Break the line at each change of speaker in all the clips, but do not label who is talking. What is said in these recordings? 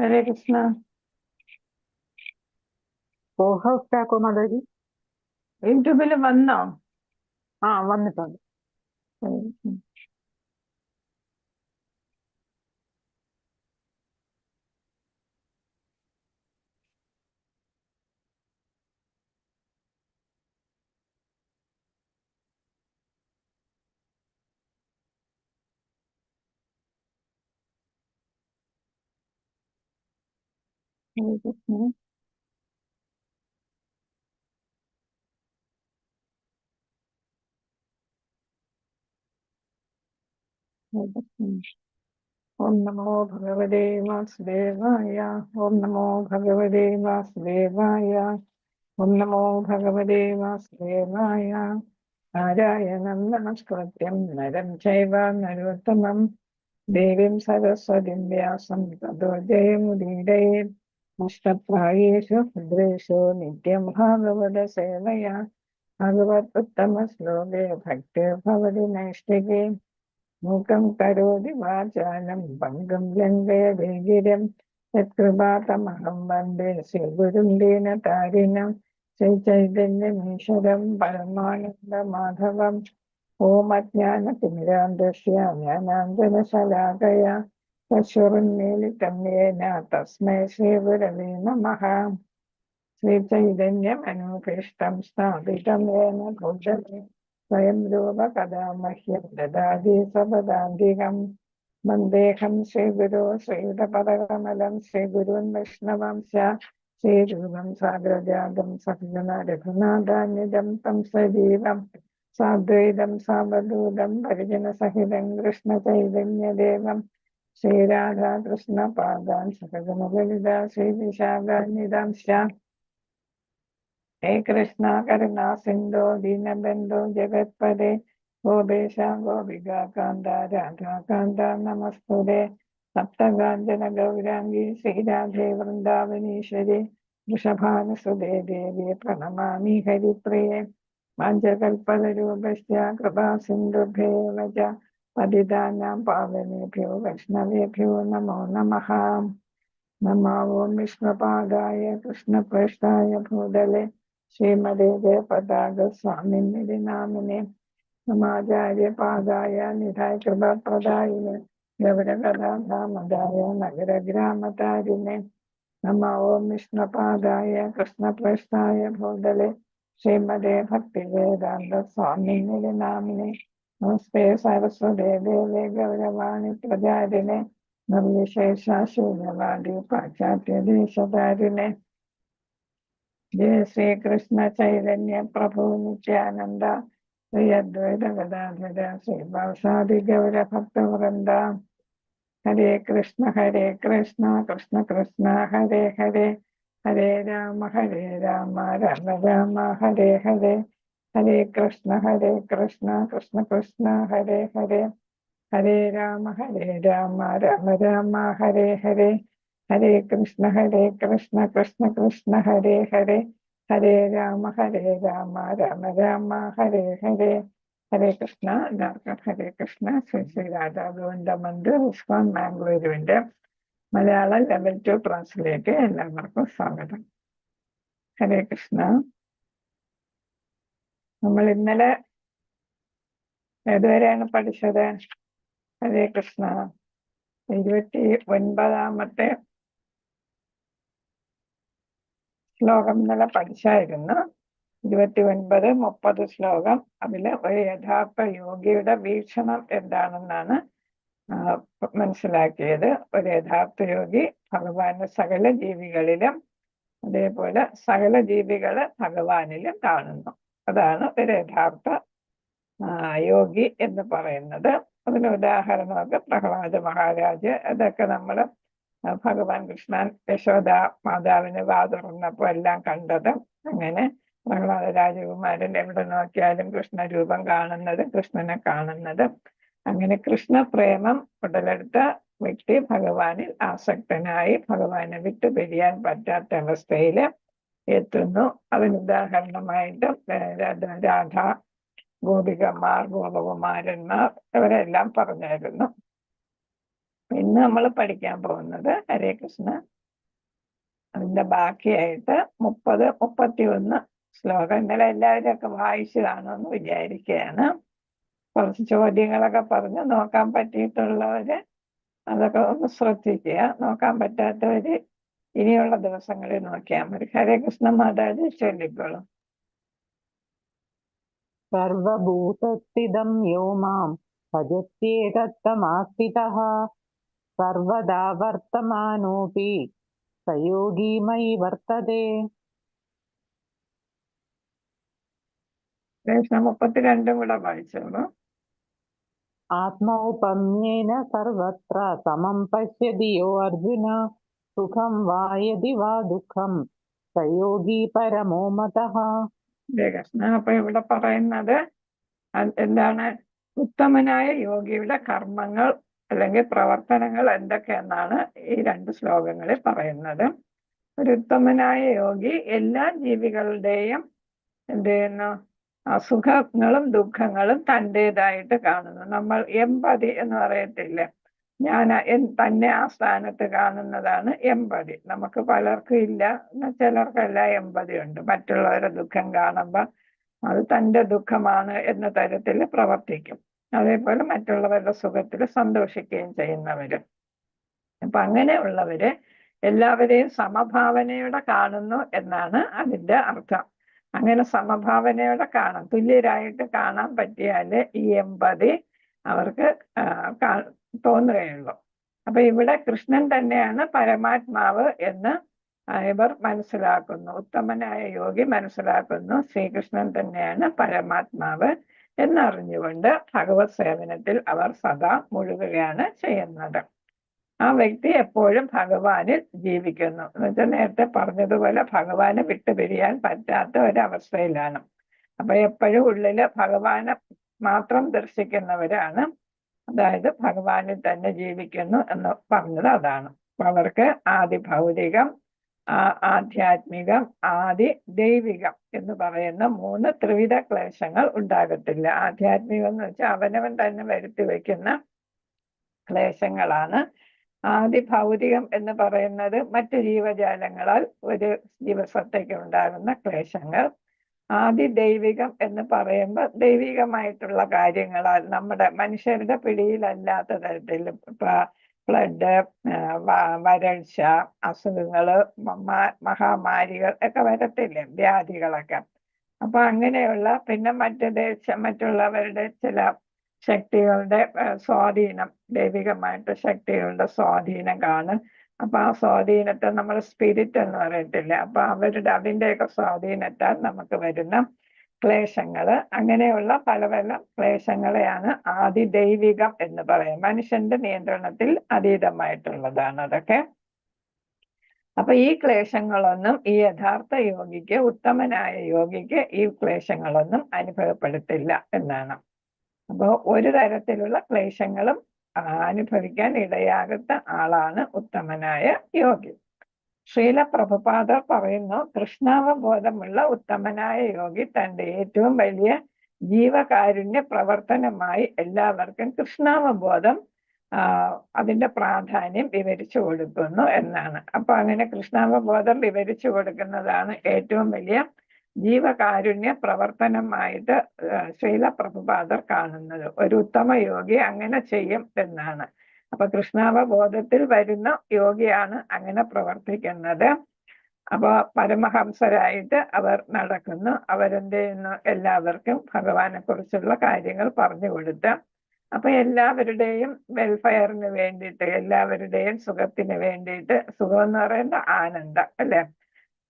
ഹരേ കൃഷ്ണ.
ഓഹോ മാതാജി.
യൂട്യൂബിൽ വന്നോ?
വന്നിട്ടുണ്ട്.
ഉം. ഹരേ കൃഷ്ണ. ഹരേ കൃഷ്ണ. ഓം നമോ ഭഗവതേ വാസുദേവായ. ഓം നമോ ഭഗവതേ വാസുദേവായ. ഓം നമോ ഭഗവതേ വാസുദേവായ. നാരായണം നമസ്കൃത്യം നരം ചൈവ നരോത്തമം ദേവീം സരസ്വതീം വ്യാസം തതോ ജയമുദീരയേത്. നഷ്ടപ്രായേഷു ഭദ്രേഷു നിത്യം ഭാഗവത സേവയാ ഭഗവത് ഉത്തമ ശ്ലോകേ ഭക്തിർഭവതി നൈഷ്ഠികേ. മൂകം കരോതി വാചാലം പങ്കം ലംഘയതേ ഗിരം യത്കൃപാതമഹം വന്ദേ ശ്രീഗുരും ദീനതാരിണം ശ്രീചൈതന്യമീശ്വരം പരമാനന്ദമാധവം. ഓം അജ്ഞാനതിമിരാന്ധസ്യ ജ്ഞാനാഞ്ജനശലാകയാ ചക്ഷുരുന്മീലിതം യേന തസ്മൈ ശ്രീഗുരവേ നമഃ. ശ്രീചൈതന്യമനോഭീഷ്ടം സ്ഥാപിതം യേന ഭൂതലേ സ്വയം രൂപ കഥാ മഹ്യം ദദാതി സപദാന്തികം. വന്ദേഹം ശ്രീഗുരു ശ്രീയുതപദകമലം ശ്രീഗുരുൻ വൈഷ്ണവാംശ ശ്രീരൂപം സാഗ്രജാതം സഹജന രഘുനാഥാന്വിതം തം സജീവം സാദ്വൈതം സാവധൂതം പരിജനസഹിതം കൃഷ്ണചൈതന്യദേവം ശ്രീരാധാകൃഷ്ണപാദാൻ സഹജനലളിത ശ്രീവിശാഖാന്വിതാംശ. ഹേ കൃഷ്ണ കരുണാ സിന്ധോ ദീനബന്ധോ ജഗത്പദേ ഗോപേശ ഗോപികാന്ത രാധാകാന്ത നമസ്തുതേ. സപ്തകാഞ്ചന ഗൗരാംഗി ശ്രീരാധേ വൃന്ദാവനീശ്വരി വൃഷഭാനുസുതേ ദേവി പ്രണമാമി ഹരിപ്രിയേ. വാഞ്ചകൽപതരൂപശ്ച കൃപാ സിന്ധുഭ്യേവ ച പതിതാനാം പാവനേഭ്യോ വൈഷ്ണവേഭ്യോ നമോ നമഃ. നമോ ഓം വിഷ്ണുപാദായ കൃഷ്ണപ്രേഷ്ഠായ ഭൂതലേ ശ്രീമതേ ജയപതാക സ്വാമിനിധി നാമിനെ. നമാചാര്യപാദായ നിധായ കൃപപ്രദായിനെ ഗൗരകഥാധാമദായ നഗരഗ്രാമതാരിണെ. നമോ ഓം വിഷ്ണുപാദായ കൃഷ്ണപ്രേഷ്ഠായ ഭൂതലേ ശ്രീമതേ ഭക്തിവേദാന്ത സ്വാമിനിധി നാമിനെ. നമസ്തേ സരസ്വതേ ദേവേ ഗൗരവാണി പ്രചാരിണെ നിർവിശേഷ ശൂന്യവാദി പാശ്ചാത്യദേശധാരിണെ. ജയ ശ്രീകൃഷ്ണ ചൈതന്യ പ്രഭു നിത്യാനന്ദ ശ്രീ അദ്വൈത ഗദാധര ശ്രീവാസാദി ഗൗരഭക്തവൃന്ദ. ഹരേ കൃഷ്ണ കൃഷ്ണ കൃഷ്ണ ഹരേ ഹരേ ഹരേ രാമ രാമ രാമ ഹരേ ഹരേ. ഹരേ കൃഷ്ണ കൃഷ്ണ കൃഷ്ണ ഹരേ ഹരേ ഹരേ രാമ രാമ രാമ ഹരേ ഹരേ. ഹരേ കൃഷ്ണ കൃഷ്ണ കൃഷ്ണ ഹരേ ഹരേ ഹരേ രാമ രാമ രാമ ഹരേ ഹരേ. ഹരേ കൃഷ്ണ. എല്ലാവർക്കും ഹരേ കൃഷ്ണ. ശ്രീ ശ്രീ രാധാ ഗോവിന്ദ മന്ദിർ ഇസ്കോൺ മാംഗ്ലൂരുവിന്റെ മലയാളം ലെവൽ 2 ക്ലാസ്സിലേക്ക് എല്ലാവർക്കും സ്വാഗതം. ഹരേ കൃഷ്ണ. നമ്മൾ ഇന്നലെ ഏതുവരെയാണ് പഠിച്ചത്? ഹരേ കൃഷ്ണ. 29ാമത്തെ ശ്ലോകം ഇന്നലെ പഠിച്ചായിരുന്നു. 29, 30 ശ്ലോകം. അതില് ഒരു യഥാർത്ഥ യോഗിയുടെ വീക്ഷണം എന്താണെന്നാണ് മനസ്സിലാക്കിയത്. ഒരു യഥാർത്ഥ യോഗി ഭഗവാന്റെ സകല ജീവികളിലും അതേപോലെ സകല ജീവികളെ ഭഗവാനിലും കാണുന്നു. അതാണ് ഒരു യഥാർത്ഥ യോഗി എന്ന് പറയുന്നത്. അതിന് ഉദാഹരണമൊക്കെ പ്രഹ്ലാദ മഹാരാജ്. അതൊക്കെ നമ്മൾ ഭഗവാൻ കൃഷ്ണൻ യശോദ മാതാവിന് വാ തുറന്നപ്പോൾ എല്ലാം കണ്ടത്. അങ്ങനെ പ്രഹ്ലാദ രാജകുമാരൻ എവിടെ നോക്കിയാലും കൃഷ്ണരൂപം കാണുന്നത്, കൃഷ്ണനെ കാണുന്നത്. അങ്ങനെ കൃഷ്ണപ്രേമം ഉടലെടുത്ത വ്യക്തി ഭഗവാനിൽ ആസക്തനായി ഭഗവാനെ വിട്ടു പിരിയാൻ പറ്റാത്ത അവസ്ഥയിൽ എത്തുന്നു. അതിനുദാഹരണമായിട്ട് രാധ, ഗോപികമാർ, ഗോപകുമാരന്മാർ ഇവരെല്ലാം പറഞ്ഞായിരുന്നു. ഇന്ന് നമ്മൾ പഠിക്കാൻ പോകുന്നത് ഹരേ കൃഷ്ണ അതിന്റെ ബാക്കിയായിട്ട് 30, 31 ശ്ലോകം. ഇന്നലെ എല്ലാവരും ഒക്കെ വായിച്ചു കാണുമെന്ന് വിചാരിക്കുകയാണ്. കുറച്ച് ചോദ്യങ്ങളൊക്കെ പറഞ്ഞ് നോക്കാൻ പറ്റിയിട്ടുള്ളവര് അതൊക്കെ ഒന്ന് ശ്രദ്ധിക്കുക. നോക്കാൻ പറ്റാത്തവര് ഇനിയുള്ള ദിവസങ്ങളിൽ നോക്കിയാൽ മതി. ഹരേ കൃഷ്ണ മാതാജി ചൊല്ലിക്കോളും.
സർവഭൂതസ്ഥിതം യോ മാം ഭജത്യേതത്തമാസ്ഥിതഃ സർവദാ വർത്തമാനോപി സയോഗീ മയി വർത്തതേ.
കൃഷ്ണ 32 കൂടെ വായിച്ചോളൂ.
ആത്മൗപമ്യേന സർവത്ര സമം പശ്യതി യോ അർജുന സുഖം വാ യദി വാ ദുഃഖം സയോഗീ പരമോ മതഃ.
കൃഷ്ണ അപ്പൊ ഇവിടെ പറയുന്നത് എന്താണ്? ഉത്തമനായ യോഗിയുടെ കർമ്മങ്ങൾ അല്ലെങ്കിൽ പ്രവർത്തനങ്ങൾ എന്തൊക്കെയെന്നാണ് ഈ 2 ശ്ലോകങ്ങളിൽ പറയുന്നത്. ഒരു ഉത്തമനായ യോഗി എല്ലാ ജീവികളുടെയും എന്ത് ചെയ്യുന്നു? സുഖങ്ങളും ദുഃഖങ്ങളും തൻ്റെതായിട്ട് കാണുന്നു. നമ്മൾ എമ്പതി എന്ന് പറയത്തില്ലേ, ഞാൻ തന്നെ ആ സ്ഥാനത്ത് കാണുന്നതാണ് എമ്പതി. നമുക്ക് പലർക്കും ഇല്ല, ചിലർക്കെല്ലാം എമ്പതി ഉണ്ട്. മറ്റുള്ളവരുടെ ദുഃഖം കാണുമ്പോൾ അത് തൻ്റെ ദുഃഖമാണ് എന്ന തരത്തിൽ പ്രവർത്തിക്കും. അതേപോലെ മറ്റുള്ളവരുടെ സുഖത്തിൽ സന്തോഷിക്കുകയും ചെയ്യുന്നവര്. അപ്പൊ അങ്ങനെയുള്ളവര് എല്ലാവരെയും സമഭാവനയോടെ കാണുന്നു എന്നാണ് അതിന്റെ അർത്ഥം. അങ്ങനെ സമഭാവനയോടെ കാണാം, തുല്യരായിട്ട് കാണാൻ പറ്റിയാല് ഈ എമ്പതി അവർക്ക് തോന്നുകയുള്ളൂ. അപ്പൊ ഇവിടെ കൃഷ്ണൻ തന്നെയാണ് പരമാത്മാവ് എന്ന് ഇവർ മനസ്സിലാക്കുന്നു. ഉത്തമനായ യോഗി മനസ്സിലാക്കുന്നു ശ്രീകൃഷ്ണൻ തന്നെയാണ് പരമാത്മാവ് എന്നറിഞ്ഞുകൊണ്ട് ഭഗവത് സേവനത്തിൽ അവർ സദാ മുഴുകുകയാണ് ചെയ്യുന്നത്. ആ വ്യക്തി എപ്പോഴും ഭഗവാനിൽ ജീവിക്കുന്നു. എന്നുവെച്ചാൽ നേരത്തെ പറഞ്ഞതുപോലെ ഭഗവാനെ വിട്ടുപിരിയാൻ പറ്റാത്ത ഒരവസ്ഥയിലാണ്. അപ്പൊ എപ്പോഴും ഉള്ളില് ഭഗവാനെ മാത്രം ദർശിക്കുന്നവരാണ്. അതായത് ഭഗവാനിൽ തന്നെ ജീവിക്കുന്നു എന്ന് പറഞ്ഞത് അതാണ്. അവർക്ക് ആദി ഭൗതികം, ആധ്യാത്മികം, ആദി ദൈവികം എന്ന് പറയുന്ന 3 ത്രിവിധ ക്ലേശങ്ങൾ ഉണ്ടാകത്തില്ല. ആധ്യാത്മികം എന്ന് വെച്ചാൽ അവനവൻ തന്നെ വരുത്തി വയ്ക്കുന്ന ക്ലേശങ്ങളാണ്. ആദി ഭൗതികം എന്ന് പറയുന്നത് മറ്റ് ജീവജാലങ്ങളാൽ ഒരു ജീവസത്തയ്ക്ക് ഉണ്ടാകുന്ന ക്ലേശങ്ങൾ. ആദി ദൈവികം എന്ന് പറയുമ്പോൾ ദൈവികമായിട്ടുള്ള കാര്യങ്ങളാൽ നമ്മുടെ മനുഷ്യരുടെ പിടിയിലല്ലാത്ത തരത്തിൽ ഫ്ലഡ്, വരൾച്ച, അസുഖങ്ങള്, മഹാമാരികൾ ഒക്കെ വരത്തില്ലേ, വ്യാധികളൊക്കെ. അപ്പൊ അങ്ങനെയുള്ള പിന്നെ മറ്റുള്ളവരുടെ ചില ശക്തികളുടെ സ്വാധീനം, ദൈവികമായിട്ട് ശക്തികളുടെ സ്വാധീനം കാണും. അപ്പൊ ആ സ്വാധീനത്തെ നമ്മൾ സ്പിരിറ്റ് എന്ന് പറയത്തില്ല. അപ്പൊ അതിൻ്റെയൊക്കെ സ്വാധീനത്താൽ നമുക്ക് വരുന്ന ക്ലേശങ്ങള്, അങ്ങനെയുള്ള പല പല ക്ലേശങ്ങളെയാണ് ആദി ദൈവികം എന്ന് പറയും. മനുഷ്യന്റെ നിയന്ത്രണത്തിൽ അതീതമായിട്ടുള്ളതാണ് അതൊക്കെ. അപ്പൊ ഈ ക്ലേശങ്ങളൊന്നും ഈ യഥാർത്ഥ യോഗിക്ക്, ഉത്തമനായ യോഗിക്ക് ഈ ക്ലേശങ്ങളൊന്നും അനുഭവപ്പെടുത്തില്ല എന്നാണ്. അപ്പോൾ ഒരു തരത്തിലുള്ള ക്ലേശങ്ങളും അനുഭവിക്കാൻ ഇടയാകാത്ത ആളാണ് ഉത്തമനായ യോഗി. ശ്രീല പ്രഭുപാദർ പറയുന്നു, കൃഷ്ണാവബോധമുള്ള ഉത്തമനായ യോഗി തൻ്റെ ഏറ്റവും വലിയ ജീവകാരുണ്യ പ്രവർത്തനമായി എല്ലാവർക്കും കൃഷ്ണാവബോധം അതിന്റെ പ്രാധാന്യം വിവരിച്ചു കൊടുക്കുന്നു എന്നാണ്. അപ്പൊ അങ്ങനെ കൃഷ്ണാവബോധം വിവരിച്ചു കൊടുക്കുന്നതാണ് ഏറ്റവും വലിയ ജീവകാരുണ്യ പ്രവർത്തനമായിട്ട് ശ്രീല പ്രഭുപാദർ കാണുന്നത്. ഒരു ഉത്തമ യോഗി അങ്ങനെ ചെയ്യും എന്നാണ്. അപ്പൊ കൃഷ്ണാവബോധത്തിൽ വരുന്ന യോഗിയാണ് അങ്ങനെ പ്രവർത്തിക്കുന്നത്. അപ്പൊ പരമഹംസരായിട്ട് അവർ നടക്കുന്നു. അവരെന്ത് ചെയ്യുന്നു? എല്ലാവർക്കും ഭഗവാനെ കുറിച്ചുള്ള കാര്യങ്ങൾ പറഞ്ഞു കൊടുത്ത്, അപ്പൊ എല്ലാവരുടെയും വെൽഫെയറിന് വേണ്ടിയിട്ട്, എല്ലാവരുടെയും സുഖത്തിന് വേണ്ടിയിട്ട്, സുഖം എന്ന് പറയുന്നത് ആനന്ദം അല്ലെ,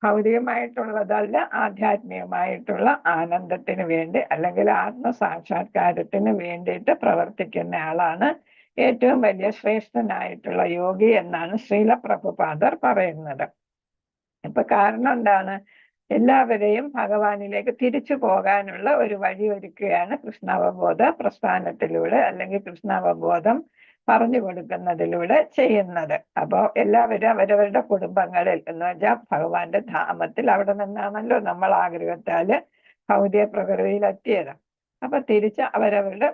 ഭൗതികമായിട്ടുള്ളതല്ല, ആധ്യാത്മികമായിട്ടുള്ള ആനന്ദത്തിന് വേണ്ടി അല്ലെങ്കിൽ ആത്മസാക്ഷാത്കാരത്തിന് വേണ്ടിയിട്ട് പ്രവർത്തിക്കുന്ന ആളാണ് ഏറ്റവും വലിയ ശ്രേഷ്ഠനായിട്ടുള്ള യോഗി എന്നാണ് ശ്രീല പ്രഭുപാദർ പറയുന്നത്. ഇപ്പൊ കാരണം എന്താണ്? എല്ലാവരെയും ഭഗവാനിലേക്ക് തിരിച്ചു പോകാനുള്ള ഒരു വഴി ഒരുക്കുകയാണ് കൃഷ്ണാവബോധ പ്രസ്ഥാനത്തിലൂടെ അല്ലെങ്കിൽ കൃഷ്ണാവബോധം പറഞ്ഞു കൊടുക്കുന്നതിലൂടെ ചെയ്യുന്നത്. അപ്പോൾ എല്ലാവരും അവരവരുടെ കുടുംബങ്ങളിൽ എന്ന് വെച്ചാൽ ഭഗവാന്റെ ധാമത്തിൽ, അവിടെ നിന്നാണല്ലോ നമ്മൾ ആഗ്രഹത്താല് ഭൗതിക പ്രകൃതിയിലെത്തിയത്. അപ്പൊ തിരിച്ച് അവരവരുടെ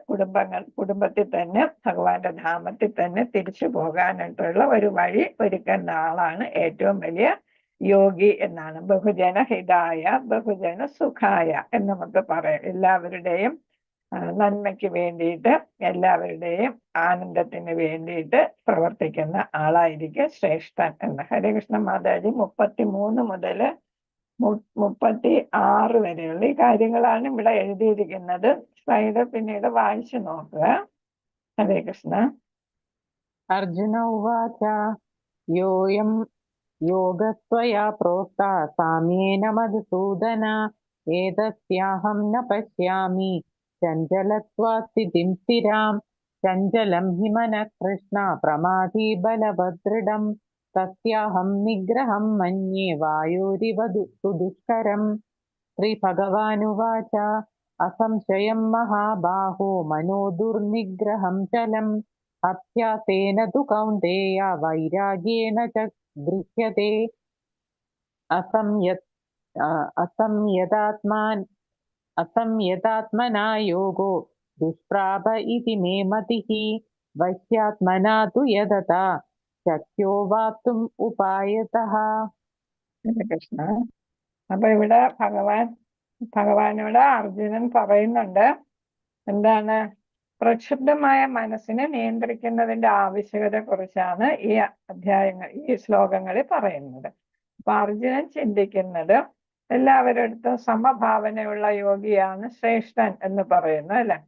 കുടുംബത്തിൽ തന്നെ ഭഗവാന്റെ ധാമത്തിൽ തന്നെ തിരിച്ചു പോകാനായിട്ടുള്ള ഒരു വഴി ഒരുക്കുന്ന ആളാണ് ഏറ്റവും വലിയ യോഗി എന്നാണ്. ബഹുജന ഹിതായ ബഹുജന സുഖായ എന്ന് നമുക്ക് പറയാം. എല്ലാവരുടെയും നന്മയ്ക്ക് വേണ്ടിയിട്ട്, എല്ലാവരുടെയും ആനന്ദത്തിന് വേണ്ടിയിട്ട് പ്രവർത്തിക്കുന്ന ആളായിരിക്കും ശ്രേഷ്ഠൻ എന്ന്. ഹരികൃഷ്ണ മാതാജി 33 മുതൽ 36 വരെയുള്ള ഈ കാര്യങ്ങളാണ് ഇവിടെ എഴുതിയിരിക്കുന്നത്. സ്ലൈഡ് പിന്നീട് വായിച്ചു നോക്കുക. ഹരേ കൃഷ്ണ.
अर्जुन उवाच योऽयं योगस्त्वया प्रोक्ता साम्येन मधुसूदन एतस्याहं न पश्यामि चञ्चलत्वात् स्थितिं स्थिरां चञ्चलं हि मनः कृष्ण प्रमाथि बलभद्रडं तस्याहं निग्रहं मन्ये वायुरिव सुदुष्करम् श्रीभगवानुवाच असंशयं महाबाहो मनो दुर्निग्रहं चलम् अभ्यासेन तु कौन्तेय वैराग्येण च गृह्यते असंयतात्मना योगो दुष्प्राप इति मे मतिः वश्यात्मना तु यदता शक्यो वाप्तुम् उपायतः.
കൃഷ്ണ. അപ്പൊ ഇവിടെ ഭഗവാനോട് അർജുനൻ പറയുന്നുണ്ട് എന്താണ്? പ്രക്ഷുബ്ധമായ മനസ്സിനെ നിയന്ത്രിക്കുന്നതിന്റെ ആവശ്യകതയെ കുറിച്ചാണ് ഈ ശ്ലോകങ്ങളിൽ പറയുന്നത്. അപ്പൊ അർജുനൻ ചിന്തിക്കുന്നത് എല്ലാവരുടെ സമഭാവനയുള്ള യോഗിയാണ് ശ്രേഷ്ഠൻ എന്ന് പറയുന്നു അല്ലെ.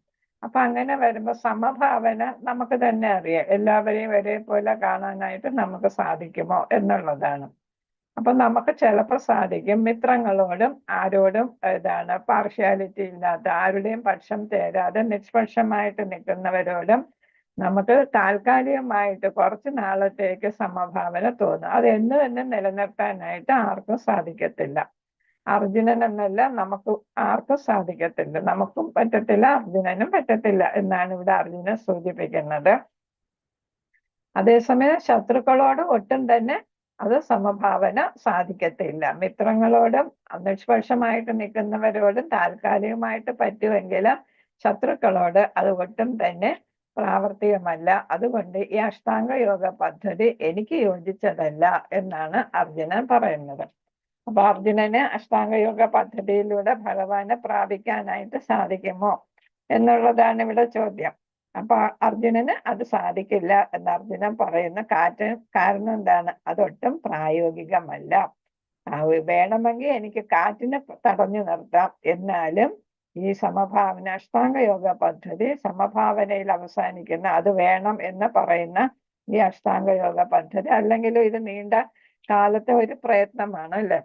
അപ്പൊ അങ്ങനെ വരുമ്പോ സമഭാവന നമുക്ക് തന്നെ അറിയാം. എല്ലാവരെയും ഒരേപോലെ കാണാനായിട്ട് നമുക്ക് സാധിക്കുമോ എന്നുള്ളതാണ്. അപ്പൊ നമുക്ക് ചിലപ്പോൾ സാധിക്കും മിത്രങ്ങളോടും ആരോടും പാർഷ്യാലിറ്റി ഇല്ലാത്ത, ആരുടെയും പക്ഷം ചേരാതെ നിഷ്പക്ഷമായിട്ട് നിൽക്കുന്നവരോടും നമുക്ക് താൽക്കാലികമായിട്ട് കുറച്ച് നാളത്തേക്ക് സമഭാവന തോന്നും. അത് എന്നും നിലനിർത്താനായിട്ട് ആർക്കും സാധിക്കത്തില്ല. അർജുനൻ എന്നല്ല, നമുക്ക് ആർക്കും സാധിക്കത്തില്ല. നമുക്കും പറ്റത്തില്ല, അർജുനനും പറ്റത്തില്ല എന്നാണ് ഇവിടെ അർജുനൻ സൂചിപ്പിക്കുന്നത്. അതേസമയം ശത്രുക്കളോട് ഒട്ടും തന്നെ അത് സമഭാവന സാധിക്കത്തില്ല. മിത്രങ്ങളോടും നിഷ്പക്ഷമായിട്ട് നിൽക്കുന്നവരോടും താൽക്കാലികമായിട്ട് പറ്റുമെങ്കിലും ശത്രുക്കളോട് അത് ഒട്ടും തന്നെ പ്രാവർത്തികമല്ല. അതുകൊണ്ട് ഈ അഷ്ടാംഗ യോഗ പദ്ധതി എനിക്ക് യോജിച്ചതല്ല എന്നാണ് അർജുനൻ പറയുന്നത്. അപ്പൊ അർജുനന് അഷ്ടാംഗ യോഗ പദ്ധതിയിലൂടെ ഭഗവാനെ പ്രാപിക്കാനായിട്ട് സാധിക്കുമോ എന്നുള്ളതാണ് ഇവിടെ ചോദ്യം. അപ്പൊ അർജുനന് അത് സാധിക്കില്ല എന്ന് അർജുനൻ പറയുന്ന കാരണം എന്താണ്? അതൊട്ടും പ്രായോഗികമല്ല. വേണമെങ്കിൽ എനിക്ക് കാറ്റിനെ തടഞ്ഞു നിർത്താം, എന്നാലും ഈ സമഭാവന അഷ്ടാംഗ യോഗ പദ്ധതി സമഭാവനയിൽ അവസാനിക്കുന്ന, അത് വേണം എന്ന് പറയുന്ന ഈ അഷ്ടാംഗ യോഗ പദ്ധതി അല്ലെങ്കിലും ഇത് നീണ്ട കാലത്തെ ഒരു പ്രയത്നമാണ് അല്ലെ.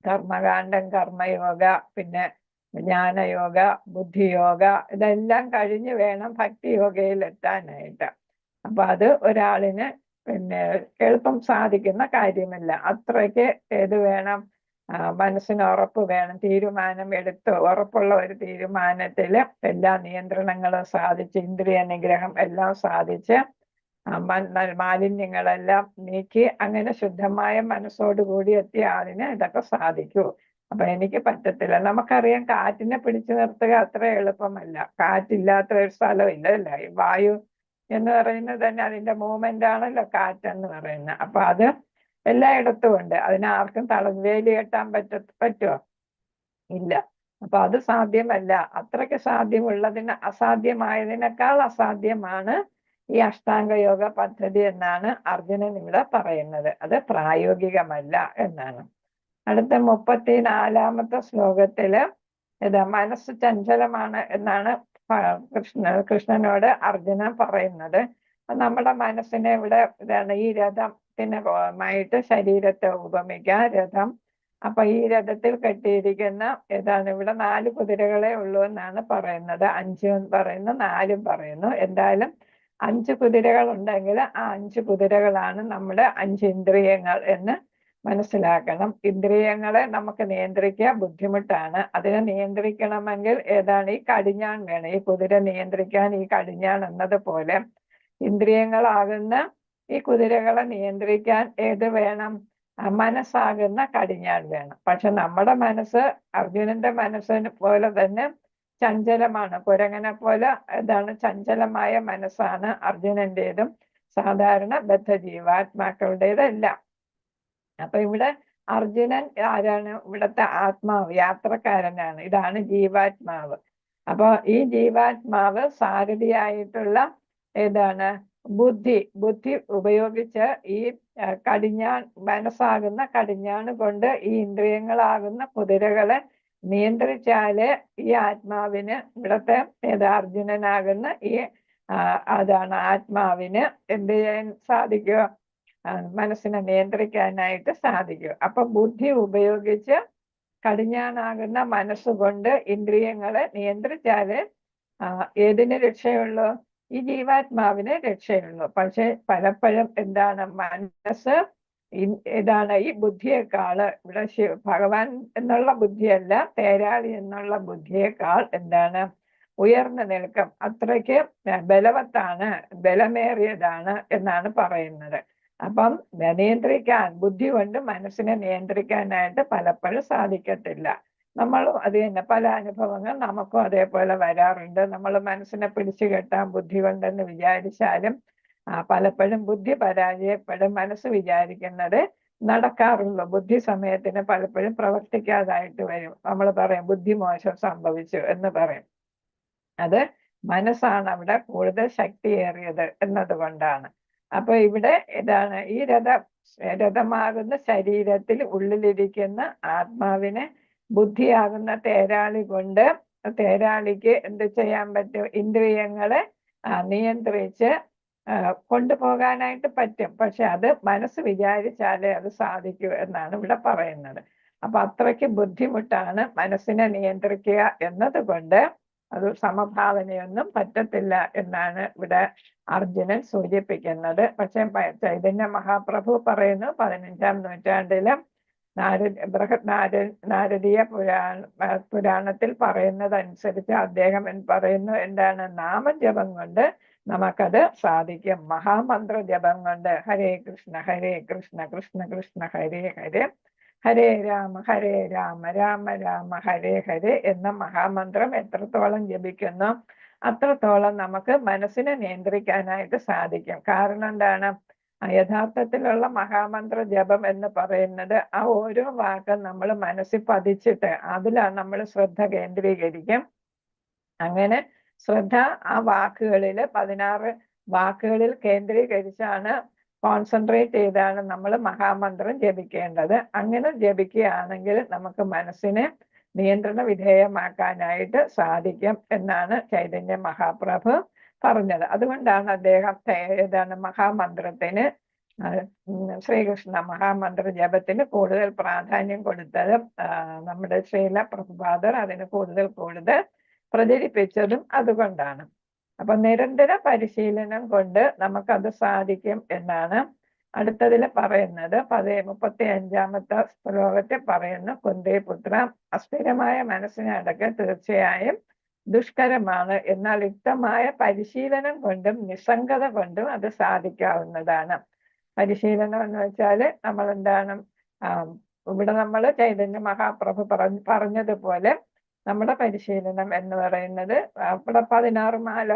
കർമ്മകാന്ഡം, കർമ്മയോഗ, പിന്നെ ജ്ഞാനയോഗ, ബുദ്ധിയോഗ, ഇതെല്ലാം കഴിഞ്ഞ് വേണം ഭക്തി യോഗയിൽ എത്താനായിട്ട്. അപ്പൊ അത് ഒരാളിന് എളുപ്പം സാധിക്കുന്ന കാര്യമല്ല. അത്രയ്ക്ക് ഏത് വേണം? മനസ്സിന് ഉറപ്പ് വേണം. തീരുമാനം എടുത്ത് ഉറപ്പുള്ള ഒരു തീരുമാനത്തില് എല്ലാ നിയന്ത്രണങ്ങളും സാധിച്ച്, ഇന്ദ്രിയ നിഗ്രഹം എല്ലാം സാധിച്ച്, മാലിന്യങ്ങളെല്ലാം നീക്കി അങ്ങനെ ശുദ്ധമായ മനസ്സോടുകൂടി എത്തിയ ആളിന് ഇതൊക്കെ സാധിക്കൂ. അപ്പൊ എനിക്ക് പറ്റത്തില്ല. നമുക്കറിയാം കാറ്റിനെ പിടിച്ചു നിർത്തുക അത്ര എളുപ്പമല്ല. കാറ്റില്ലാത്ത ഒരു സ്ഥലമില്ല അല്ലേ. വായു എന്ന് പറയുന്നത് തന്നെ അതിന്റെ മൂവ്മെന്റ് ആണല്ലോ കാറ്റെന്ന് പറയുന്നത്. അപ്പൊ അത് എല്ലായിടത്തും ഉണ്ട്. അതിനാർക്കും വേലി കെട്ടാൻ പറ്റുമോ? ഇല്ല. അപ്പൊ അത് സാധ്യമല്ല. അത്രയ്ക്ക് സാധ്യമുള്ളതിന് അസാധ്യമായതിനേക്കാൾ അസാധ്യമാണ് ഈ അഷ്ടാംഗ യോഗ പദ്ധതി എന്നാണ് അർജുനൻ ഇവിടെ പറയുന്നത്. അത് പ്രായോഗികമല്ല എന്നാണ്. അടുത്ത 34-ാമത്തെ ശ്ലോകത്തില് മനസ്സ് ചഞ്ചലമാണ് എന്നാണ് കൃഷ്ണനോട് അർജുനൻ പറയുന്നത്. നമ്മുടെ മനസ്സിനെ ഇവിടെ ഈ രഥത്തിനുമായിട്ട് ശരീരത്തെ ഉപമിക്കാം. രഥം. അപ്പൊ ഈ രഥത്തിൽ കെട്ടിയിരിക്കുന്ന ഇവിടെ 4 കുതിരകളെ ഉള്ളൂ എന്നാണ് പറയുന്നത്. 5 പറയുന്നു, 4 പറയുന്നു. എന്തായാലും 5 കുതിരകൾ ഉണ്ടെങ്കിൽ ആ 5 കുതിരകളാണ് നമ്മുടെ 5 ഇന്ദ്രിയങ്ങൾ എന്ന് മനസ്സിലാക്കണം. ഇന്ദ്രിയങ്ങളെ നമുക്ക് നിയന്ത്രിക്കാൻ ബുദ്ധിമുട്ടാണ്. അതിനെ നിയന്ത്രിക്കണമെങ്കിൽ ഈ കടിഞ്ഞാൺ വേണം. ഈ കുതിര നിയന്ത്രിക്കാൻ ഈ കടിഞ്ഞാൺ എന്നതുപോലെ ഇന്ദ്രിയങ്ങളാകുന്ന ഈ കുതിരകളെ നിയന്ത്രിക്കാൻ ഏത് വേണം? മനസ്സാകുന്ന കടിഞ്ഞാൺ വേണം. പക്ഷെ നമ്മുടെ മനസ്സ് അർജുനന്റെ മനസ്സിനെ പോലെ തന്നെ ചഞ്ചലമാണ്. കുരങ്ങനെ പോലെ ചഞ്ചലമായ മനസ്സാണ് അർജുനന്റേതും സാധാരണ ബദ്ധജീവാത്മാക്കളുടേതെല്ലാം. അപ്പൊ ഇവിടെ അർജുനൻ ആരാണ്? ഇവിടുത്തെ ആത്മാവ്, യാത്രക്കാരനാണ്. ഇതാണ് ജീവാത്മാവ്. അപ്പൊ ഈ ജീവാത്മാവ് സാരഥിയായിട്ടുള്ള ബുദ്ധി ഉപയോഗിച്ച് ഈ മനസ്സാകുന്ന കടിഞ്ഞാണ് കൊണ്ട് ഈ ഇന്ദ്രിയങ്ങളാകുന്ന കുതിരകളെ നിയന്ത്രിച്ചാല് ഈ ആത്മാവിന്, ഇവിടത്തെ അർജുനനാകുന്ന ഈ ആത്മാവിന് എന്ത് ചെയ്യാൻ സാധിക്കുക? മനസ്സിനെ നിയന്ത്രിക്കാനായിട്ട് സാധിക്കും. അപ്പൊ ബുദ്ധി ഉപയോഗിച്ച് കടിഞ്ഞാണാകുന്ന മനസ്സുകൊണ്ട് ഇന്ദ്രിയങ്ങളെ നിയന്ത്രിച്ചാല് ഏതിന് രക്ഷയുള്ളൂ? ഈ ജീവാത്മാവിന് രക്ഷയുള്ളൂ. പക്ഷെ പലപ്പോഴും മനസ്സ് ഈ ബുദ്ധിയെക്കാള്, ഇവിടെ ഭഗവാൻ എന്നുള്ള ബുദ്ധിയല്ല, തേരാളി എന്നുള്ള ബുദ്ധിയേക്കാൾ ഉയർന്നു നിൽക്കും. അത്രയ്ക്ക് ബലവത്താണ്, ബലമേറിയതാണ് എന്നാണ് പറയുന്നത്. അപ്പം ബുദ്ധി കൊണ്ട് മനസ്സിനെ നിയന്ത്രിക്കാനായിട്ട് പലപ്പോഴും സാധിക്കത്തില്ല. നമ്മളും അത് തന്നെ, പല അനുഭവങ്ങൾ നമുക്കും അതേപോലെ വരാറുണ്ട്. നമ്മൾ മനസ്സിനെ പിടിച്ചു കെട്ടാൻ ബുദ്ധി കൊണ്ടെന്ന് വിചാരിച്ചാലും പലപ്പോഴും ബുദ്ധി പരാജയപ്പെടും. മനസ്സ് വിചാരിക്കുന്നത് നടക്കാറുള്ളൂ. ബുദ്ധി സമയത്തിന് പലപ്പോഴും പ്രവർത്തിക്കാതായിട്ട് വരും. നമ്മൾ പറയും ബുദ്ധിമോശം സംഭവിച്ചു എന്ന് പറയും. അത് മനസ്സാണ് അവിടെ കൂടുതൽ ശക്തിയേറിയത് എന്നതുകൊണ്ടാണ്. അപ്പൊ ഇവിടെ ഈ രഥമാകുന്ന ശരീരത്തിൽ ഉള്ളിലിരിക്കുന്ന ആത്മാവിനെ ബുദ്ധിയാകുന്ന തേരാളിക്ക് എന്ത് ചെയ്യാൻ പറ്റും? ഇന്ദ്രിയങ്ങളെ നിയന്ത്രിച്ച് കൊണ്ടുപോകാനായിട്ട് പറ്റും. പക്ഷെ അത് മനസ്സ് വിചാരിച്ചാലേ അത് സാധിക്കൂ എന്നാണ് ഇവിടെ പറയുന്നത്. അപ്പൊ അത്രയ്ക്ക് ബുദ്ധിമുട്ടാണ് മനസ്സിനെ നിയന്ത്രിക്കുക എന്നതുകൊണ്ട് അത് സമഭാവനയൊന്നും പറ്റത്തില്ല എന്നാണ് ഇവിടെ അർജുനൻ സൂചിപ്പിക്കുന്നത്. പക്ഷെ ചൈതന്യ മഹാപ്രഭു പറയുന്നു 15-ാം നൂറ്റാണ്ടിലും നാരദീയ പുരാണത്തിൽ പറയുന്നതനുസരിച്ച് അദ്ദേഹം പറയുന്നു നാമജപം കൊണ്ട് നമുക്കത് സാധിക്കും. മഹാമന്ത്ര ജപം കൊണ്ട് ഹരേ കൃഷ്ണ കൃഷ്ണ കൃഷ്ണ ഹരേ ഹരേ, ഹരേ രാമ രാമ രാമ ഹരേ ഹരേ എന്ന മഹാമന്ത്രം എത്രത്തോളം ജപിക്കുന്നു അത്രത്തോളം നമുക്ക് മനസ്സിനെ നിയന്ത്രിക്കാനായിട്ട് സാധിക്കും. കാരണം യഥാർത്ഥത്തിലുള്ള മഹാമന്ത്ര ജപം എന്ന് പറയുന്നത് ആ ഓരോ വാക്കും നമ്മൾ മനസ്സിൽ പതിച്ചിട്ട് അതിലാണ് നമ്മൾ ശ്രദ്ധ കേന്ദ്രീകരിക്കും. അങ്ങനെ ശ്രദ്ധ ആ വാക്കുകളിൽ 16 വാക്കുകളിൽ കേന്ദ്രീകരിച്ചാണ്, കോൺസെൻട്രേറ്റ് ചെയ്താണ് നമ്മൾ മഹാമന്ത്രം ജപിക്കേണ്ടത്. അങ്ങനെ ജപിക്കുകയാണെങ്കിൽ നമുക്ക് മനസ്സിനെ നിയന്ത്രണ വിധേയമാക്കാനായിട്ട് സാധിക്കും എന്നാണ് ചൈതന്യ മഹാപ്രഭു പറഞ്ഞത്. അതുകൊണ്ടാണ് അദ്ദേഹം മഹാമന്ത്രത്തിന്, ശ്രീകൃഷ്ണ മഹാമന്ത്ര ജപത്തിന് കൂടുതൽ പ്രാധാന്യം കൊടുത്തത്. നമ്മുടെ ശ്രീല പ്രഭുപാദർ അതിന് കൂടുതൽ പ്രചരിപ്പിച്ചതും അതുകൊണ്ടാണ്. അപ്പൊ നിരന്തര പരിശീലനം കൊണ്ട് നമുക്കത് സാധിക്കും എന്നാണ് അടുത്തതിൽ പറയുന്നത്. 35-ാമത്തെ ശ്ലോകത്തിൽ പറയുന്നു, കുന്തിപുത്ര, അസ്ഥിരമായ മനസ്സിനടക്കം തീർച്ചയായും ദുഷ്കരമാണ്. എന്നാൽ യുക്തമായ പരിശീലനം കൊണ്ടും നിസ്സംഗത കൊണ്ടും അത് സാധിക്കാവുന്നതാണ്. പരിശീലനം എന്ന് വെച്ചാൽ നമ്മൾ ഇവിടെ നമ്മൾ ചൈതന്യ മഹാപ്രഭു പറഞ്ഞതുപോലെ നമ്മുടെ പരിശീലനം എന്ന് പറയുന്നത് ഇവിടെ 16 മാല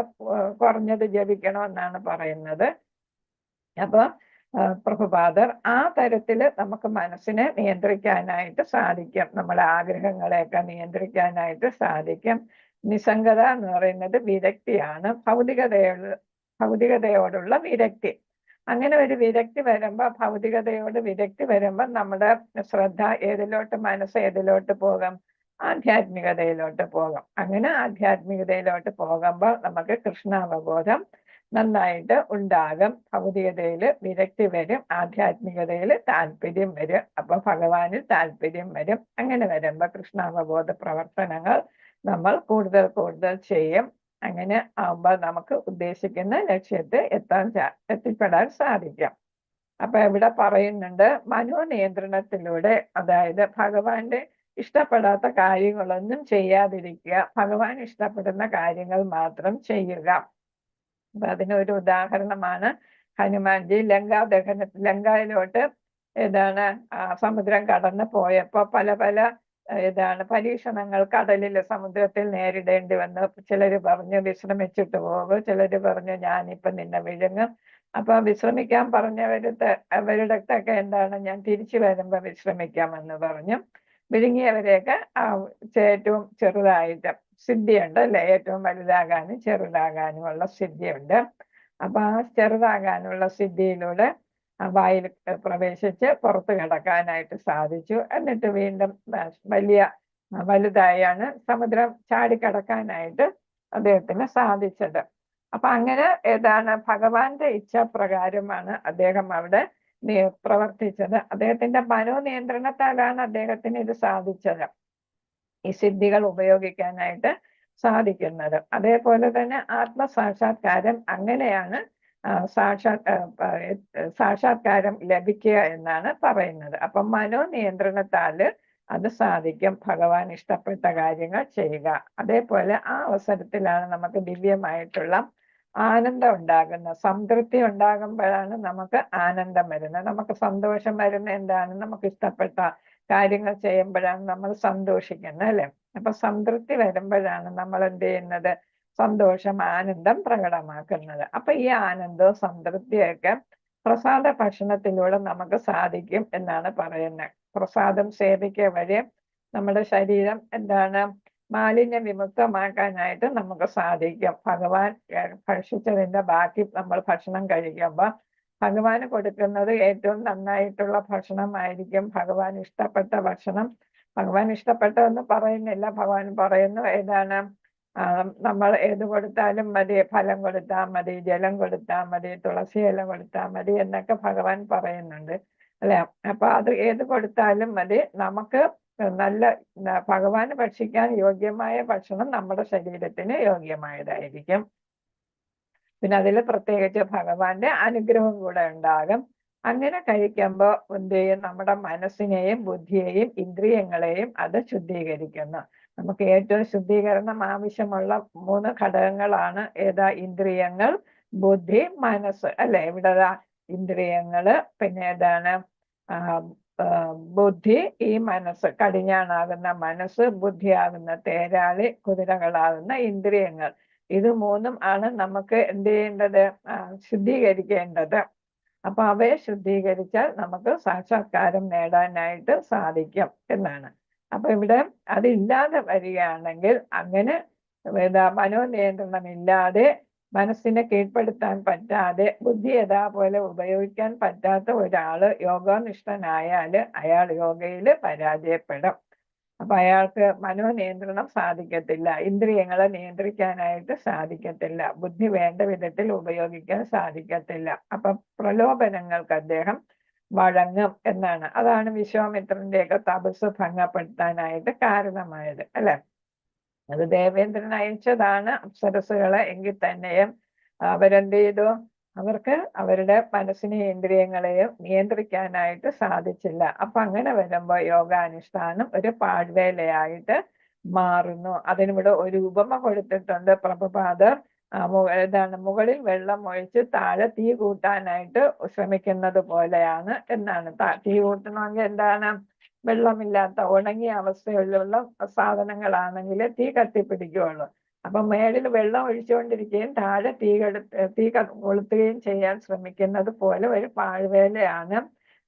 കുറഞ്ഞത് ജപിക്കണമെന്നാണ് പറയുന്നത്. അപ്പൊ പ്രഭുപാദർ ആ തരത്തില് നമുക്ക് മനസ്സിനെ നിയന്ത്രിക്കാനായിട്ട് സാധിക്കും, നമ്മുടെ ആഗ്രഹങ്ങളെയൊക്കെ നിയന്ത്രിക്കാനായിട്ട് സാധിക്കും. നിസ്സംഗത എന്ന് പറയുന്നത് വിരക്തിയാണ്, ഭൗതികതയോടുള്ള വിരക്തി. അങ്ങനെ ഒരു വിരക്തി വരുമ്പോ, ഭൗതികതയോട് വിരക്തി വരുമ്പോ നമ്മുടെ ശ്രദ്ധ മനസ്സ് ഏതിലോട്ട് പോകും? ആധ്യാത്മികതയിലോട്ട് പോകും. അങ്ങനെ ആധ്യാത്മികതയിലോട്ട് പോകുമ്പോൾ നമുക്ക് കൃഷ്ണാവബോധം നന്നായിട്ട് ഉണ്ടാകും. ഭൗതികതയിൽ വിരക്തി വരും, ആധ്യാത്മികതയിൽ താല്പര്യം വരും. അപ്പൊ ഭഗവാനിൽ താല്പര്യം വരും. അങ്ങനെ വരുമ്പോ കൃഷ്ണാവബോധ പ്രവർത്തനങ്ങൾ നമ്മൾ കൂടുതൽ ചെയ്യും. അങ്ങനെ ആകുമ്പോൾ നമുക്ക് ഉദ്ദേശിക്കുന്ന ലക്ഷ്യത്തെ എത്തിപ്പെടാൻ സാധിക്കും. അപ്പൊ ഇവിടെ പറയുന്നുണ്ട്, മനോനിയന്ത്രണത്തിലൂടെ, അതായത് ഭഗവാന്റെ ഇഷ്ടപ്പെടാത്ത കാര്യങ്ങളൊന്നും ചെയ്യാതിരിക്കുക, ഭഗവാൻ ഇഷ്ടപ്പെടുന്ന കാര്യങ്ങൾ മാത്രം ചെയ്യുക. അപ്പൊ അതിനൊരു ഉദാഹരണമാണ് ഹനുമാൻജി ലങ്കയിലോട്ട് സമുദ്രം കടന്നു പോയപ്പോ പല പരീക്ഷണങ്ങൾ കടലിൽ സമുദ്രത്തിൽ നേരിടേണ്ടി വന്നു. ചിലര് പറഞ്ഞു വിശ്രമിച്ചിട്ട് പോകും, ചിലര് പറഞ്ഞു ഞാനിപ്പൊ നിന്നെ വിഴുങ്ങും. അപ്പൊ വിശ്രമിക്കാൻ അവരുടെയൊക്കെ ഞാൻ തിരിച്ചു വരുമ്പോ വിശ്രമിക്കാമെന്ന് പറഞ്ഞു. വിഴുങ്ങിയവരെയൊക്കെ ഏറ്റവും ചെറുതായിട്ട് സിദ്ധിയുണ്ട് അല്ലെ, ഏറ്റവും വലുതാകാനും ചെറുതാകാനും ഉള്ള സിദ്ധിയുണ്ട്. അപ്പൊ ആ ചെറുതാകാനുള്ള സിദ്ധിയിലൂടെ വായിൽ പ്രവേശിച്ച് പുറത്ത് കിടക്കാനായിട്ട് സാധിച്ചു. എന്നിട്ട് വീണ്ടും വലുതായാണ് സമുദ്രം ചാടിക്കടക്കാനായിട്ട് അദ്ദേഹത്തിന് സാധിച്ചത്. അപ്പൊ അങ്ങനെ ഭഗവാന്റെ ഇച്ഛാപ്രകാരമാണ് അദ്ദേഹം അവിടെ പ്രവർത്തിച്ചത്. അദ്ദേഹത്തിന്റെ മനോനിയന്ത്രണത്താലാണ് അദ്ദേഹത്തിന് ഇത് സാധിച്ചത്, ഈ സിദ്ധികൾ ഉപയോഗിക്കാനായിട്ട് സാധിക്കുന്നത്. അതേപോലെ തന്നെ ആത്മസാക്ഷാത്കാരം അങ്ങനെയാണ് സാക്ഷാത്കാരം ലഭിക്കുക എന്നാണ് പറയുന്നത്. അപ്പം മനോനിയന്ത്രണത്താല് അത് സാധിക്കും, ഭഗവാൻ ഇഷ്ടപ്പെട്ട കാര്യങ്ങൾ ചെയ്യുക. അതേപോലെ ആ അവസരത്തിലാണ് നമുക്ക് ദിവ്യമായിട്ടുള്ള ആനന്ദം ഉണ്ടാകുന്നത്, സംതൃപ്തി ഉണ്ടാകുമ്പോഴാണ് നമുക്ക് ആനന്ദം വരുന്നത്. നമുക്ക് സന്തോഷം വരുന്ന എന്താണ്? നമുക്ക് ഇഷ്ടപ്പെട്ട കാര്യങ്ങൾ ചെയ്യുമ്പോഴാണ് നമ്മൾ സന്തോഷിക്കുന്നത് അല്ലെ. അപ്പൊ സംതൃപ്തി വരുമ്പോഴാണ് നമ്മൾ എന്ത് ചെയ്യുന്നത്? സന്തോഷം, ആനന്ദം പ്രകടമാക്കുന്നത്. അപ്പൊ ഈ ആനന്ദവും സംതൃപ്തിയൊക്കെ പ്രസാദ ഭക്ഷണത്തിലൂടെ നമുക്ക് സാധിക്കും എന്നാണ് പറയുന്നത്. പ്രസാദം സേവിക്കുക വഴി നമ്മുടെ ശരീരം മാലിന്യ വിമുക്തമാക്കാനായിട്ട് നമുക്ക് സാധിക്കും. ഭഗവാൻ ഭക്ഷിച്ചതിന്റെ ബാക്കി നമ്മൾ ഭക്ഷണം കഴിക്കുമ്പോൾ ഭഗവാന് കൊടുക്കുന്നത് ഏറ്റവും നന്നായിട്ടുള്ള ഭക്ഷണമായിരിക്കും, ഭഗവാൻ ഇഷ്ടപ്പെട്ട ഭക്ഷണം. ഭഗവാൻ ഇഷ്ടപ്പെട്ടതെന്ന് പറയുന്നില്ല, ഭഗവാൻ പറയുന്നു നമ്മൾ ഏത് കൊടുത്താലും മതി, ഫലം കൊടുത്താൽ മതി, ജലം കൊടുത്താൽ മതി, തുളസി ഇല കൊടുത്താൽ മതി എന്നൊക്കെ ഭഗവാൻ പറയുന്നുണ്ട് അല്ലെ. അപ്പൊ അത് ഏത് കൊടുത്താലും മതി, നമുക്ക് നല്ല ഭഗവാന് ഭക്ഷിക്കാൻ യോഗ്യമായ ഭക്ഷണം നമ്മുടെ ശരീരത്തിന് യോഗ്യമായതായിരിക്കും. പിന്നെ അതിൽ പ്രത്യേകിച്ച് ഭഗവാന്റെ അനുഗ്രഹം കൂടെ ഉണ്ടാകും. അങ്ങനെ കഴിക്കുമ്പോൾ എന്ത് ചെയ്യും? നമ്മുടെ മനസ്സിനെയും ബുദ്ധിയെയും ഇന്ദ്രിയങ്ങളെയും അത് ശുദ്ധീകരിക്കുന്നു. നമുക്ക് ഏറ്റവും ശുദ്ധീകരണം ആവശ്യമുള്ള 3 ഘടകങ്ങളാണ് ഇന്ദ്രിയങ്ങൾ, ബുദ്ധി, മനസ്സ് അല്ലെ. ഇവിടെ ഇന്ദ്രിയങ്ങള്, പിന്നെ ബുദ്ധി, ഈ മനസ്സ്, കടിഞ്ഞാണാകുന്ന മനസ്സ്, ബുദ്ധിയാകുന്ന തേരാളി, കുതിരകളാകുന്ന ഇന്ദ്രിയങ്ങൾ. ഇത് 3 ആണ് നമുക്ക് എന്ത് ചെയ്യേണ്ടത്? ശുദ്ധീകരിക്കേണ്ടത്. അപ്പൊ അവയെ ശുദ്ധീകരിച്ചാൽ നമുക്ക് സാക്ഷാത്കാരം നേടാനായിട്ട് സാധിക്കും എന്നാണ്. അപ്പൊ ഇവിടെ അതില്ലാതെ വരികയാണെങ്കിൽ, അങ്ങനെ മനോനിയന്ത്രണം ഇല്ലാതെ, മനസ്സിനെ കീഴ്പ്പെടുത്താൻ പറ്റാതെ, ബുദ്ധി യഥാപോലെ ഉപയോഗിക്കാൻ പറ്റാത്ത ഒരാള് യോഗനിഷ്ഠനായാല് അയാൾ യോഗയില് പരാജയപ്പെടും. അപ്പൊ അയാൾക്ക് മനോനിയന്ത്രണം സാധിക്കത്തില്ല, ഇന്ദ്രിയങ്ങളെ നിയന്ത്രിക്കാനായിട്ട് സാധിക്കത്തില്ല, ബുദ്ധി വേണ്ട വിധത്തിൽ ഉപയോഗിക്കാൻ സാധിക്കത്തില്ല. അപ്പൊ പ്രലോഭനങ്ങൾക്ക് അദ്ദേഹം വഴങ്ങും എന്നാണ്. അതാണ് വിശ്വാമിത്രന്റെയൊക്കെ തപസ് ഭംഗപ്പെടുത്താനായിട്ട് കാരണമായത് അല്ലെ. അത് ദേവേന്ദ്രൻ അയച്ചതാണ് അപ്സരസുകളെ, എങ്കിൽ തന്നെയും അവരെന്ത് ചെയ്തു? അവർക്ക് അവരുടെ മനസ്സിനെയും ഇന്ദ്രിയങ്ങളെയും നിയന്ത്രിക്കാനായിട്ട് സാധിച്ചില്ല. അപ്പൊ അങ്ങനെ വരുമ്പോ യോഗാനുഷ്ഠാനം ഒരു പാഴ്വേലയായിട്ട് മാറുന്നു. അതിനിവിടെ ഒരു ഉപമ കൊടുത്തിട്ടുണ്ട് പ്രഭുപാദർ. മുകളിൽ വെള്ളം ഒഴിച്ച് താഴെ തീ കൂട്ടാനായിട്ട് ശ്രമിക്കുന്നത് പോലെയാണ് എന്നാണ്. തീ കൂട്ടണമെങ്കിൽ വെള്ളമില്ലാത്ത ഉണങ്ങിയ അവസ്ഥയിലുള്ള സാധനങ്ങളാണെങ്കിൽ തീ കത്തിപ്പിടിക്കുകയുള്ളു. അപ്പൊ മേളിൽ വെള്ളം ഒഴിച്ചുകൊണ്ടിരിക്കുകയും താഴെ തീ കൊളുത്തുകയും ചെയ്യാൻ ശ്രമിക്കുന്നത് പോലെ ഒരു പാഴ്വേലയാണ്.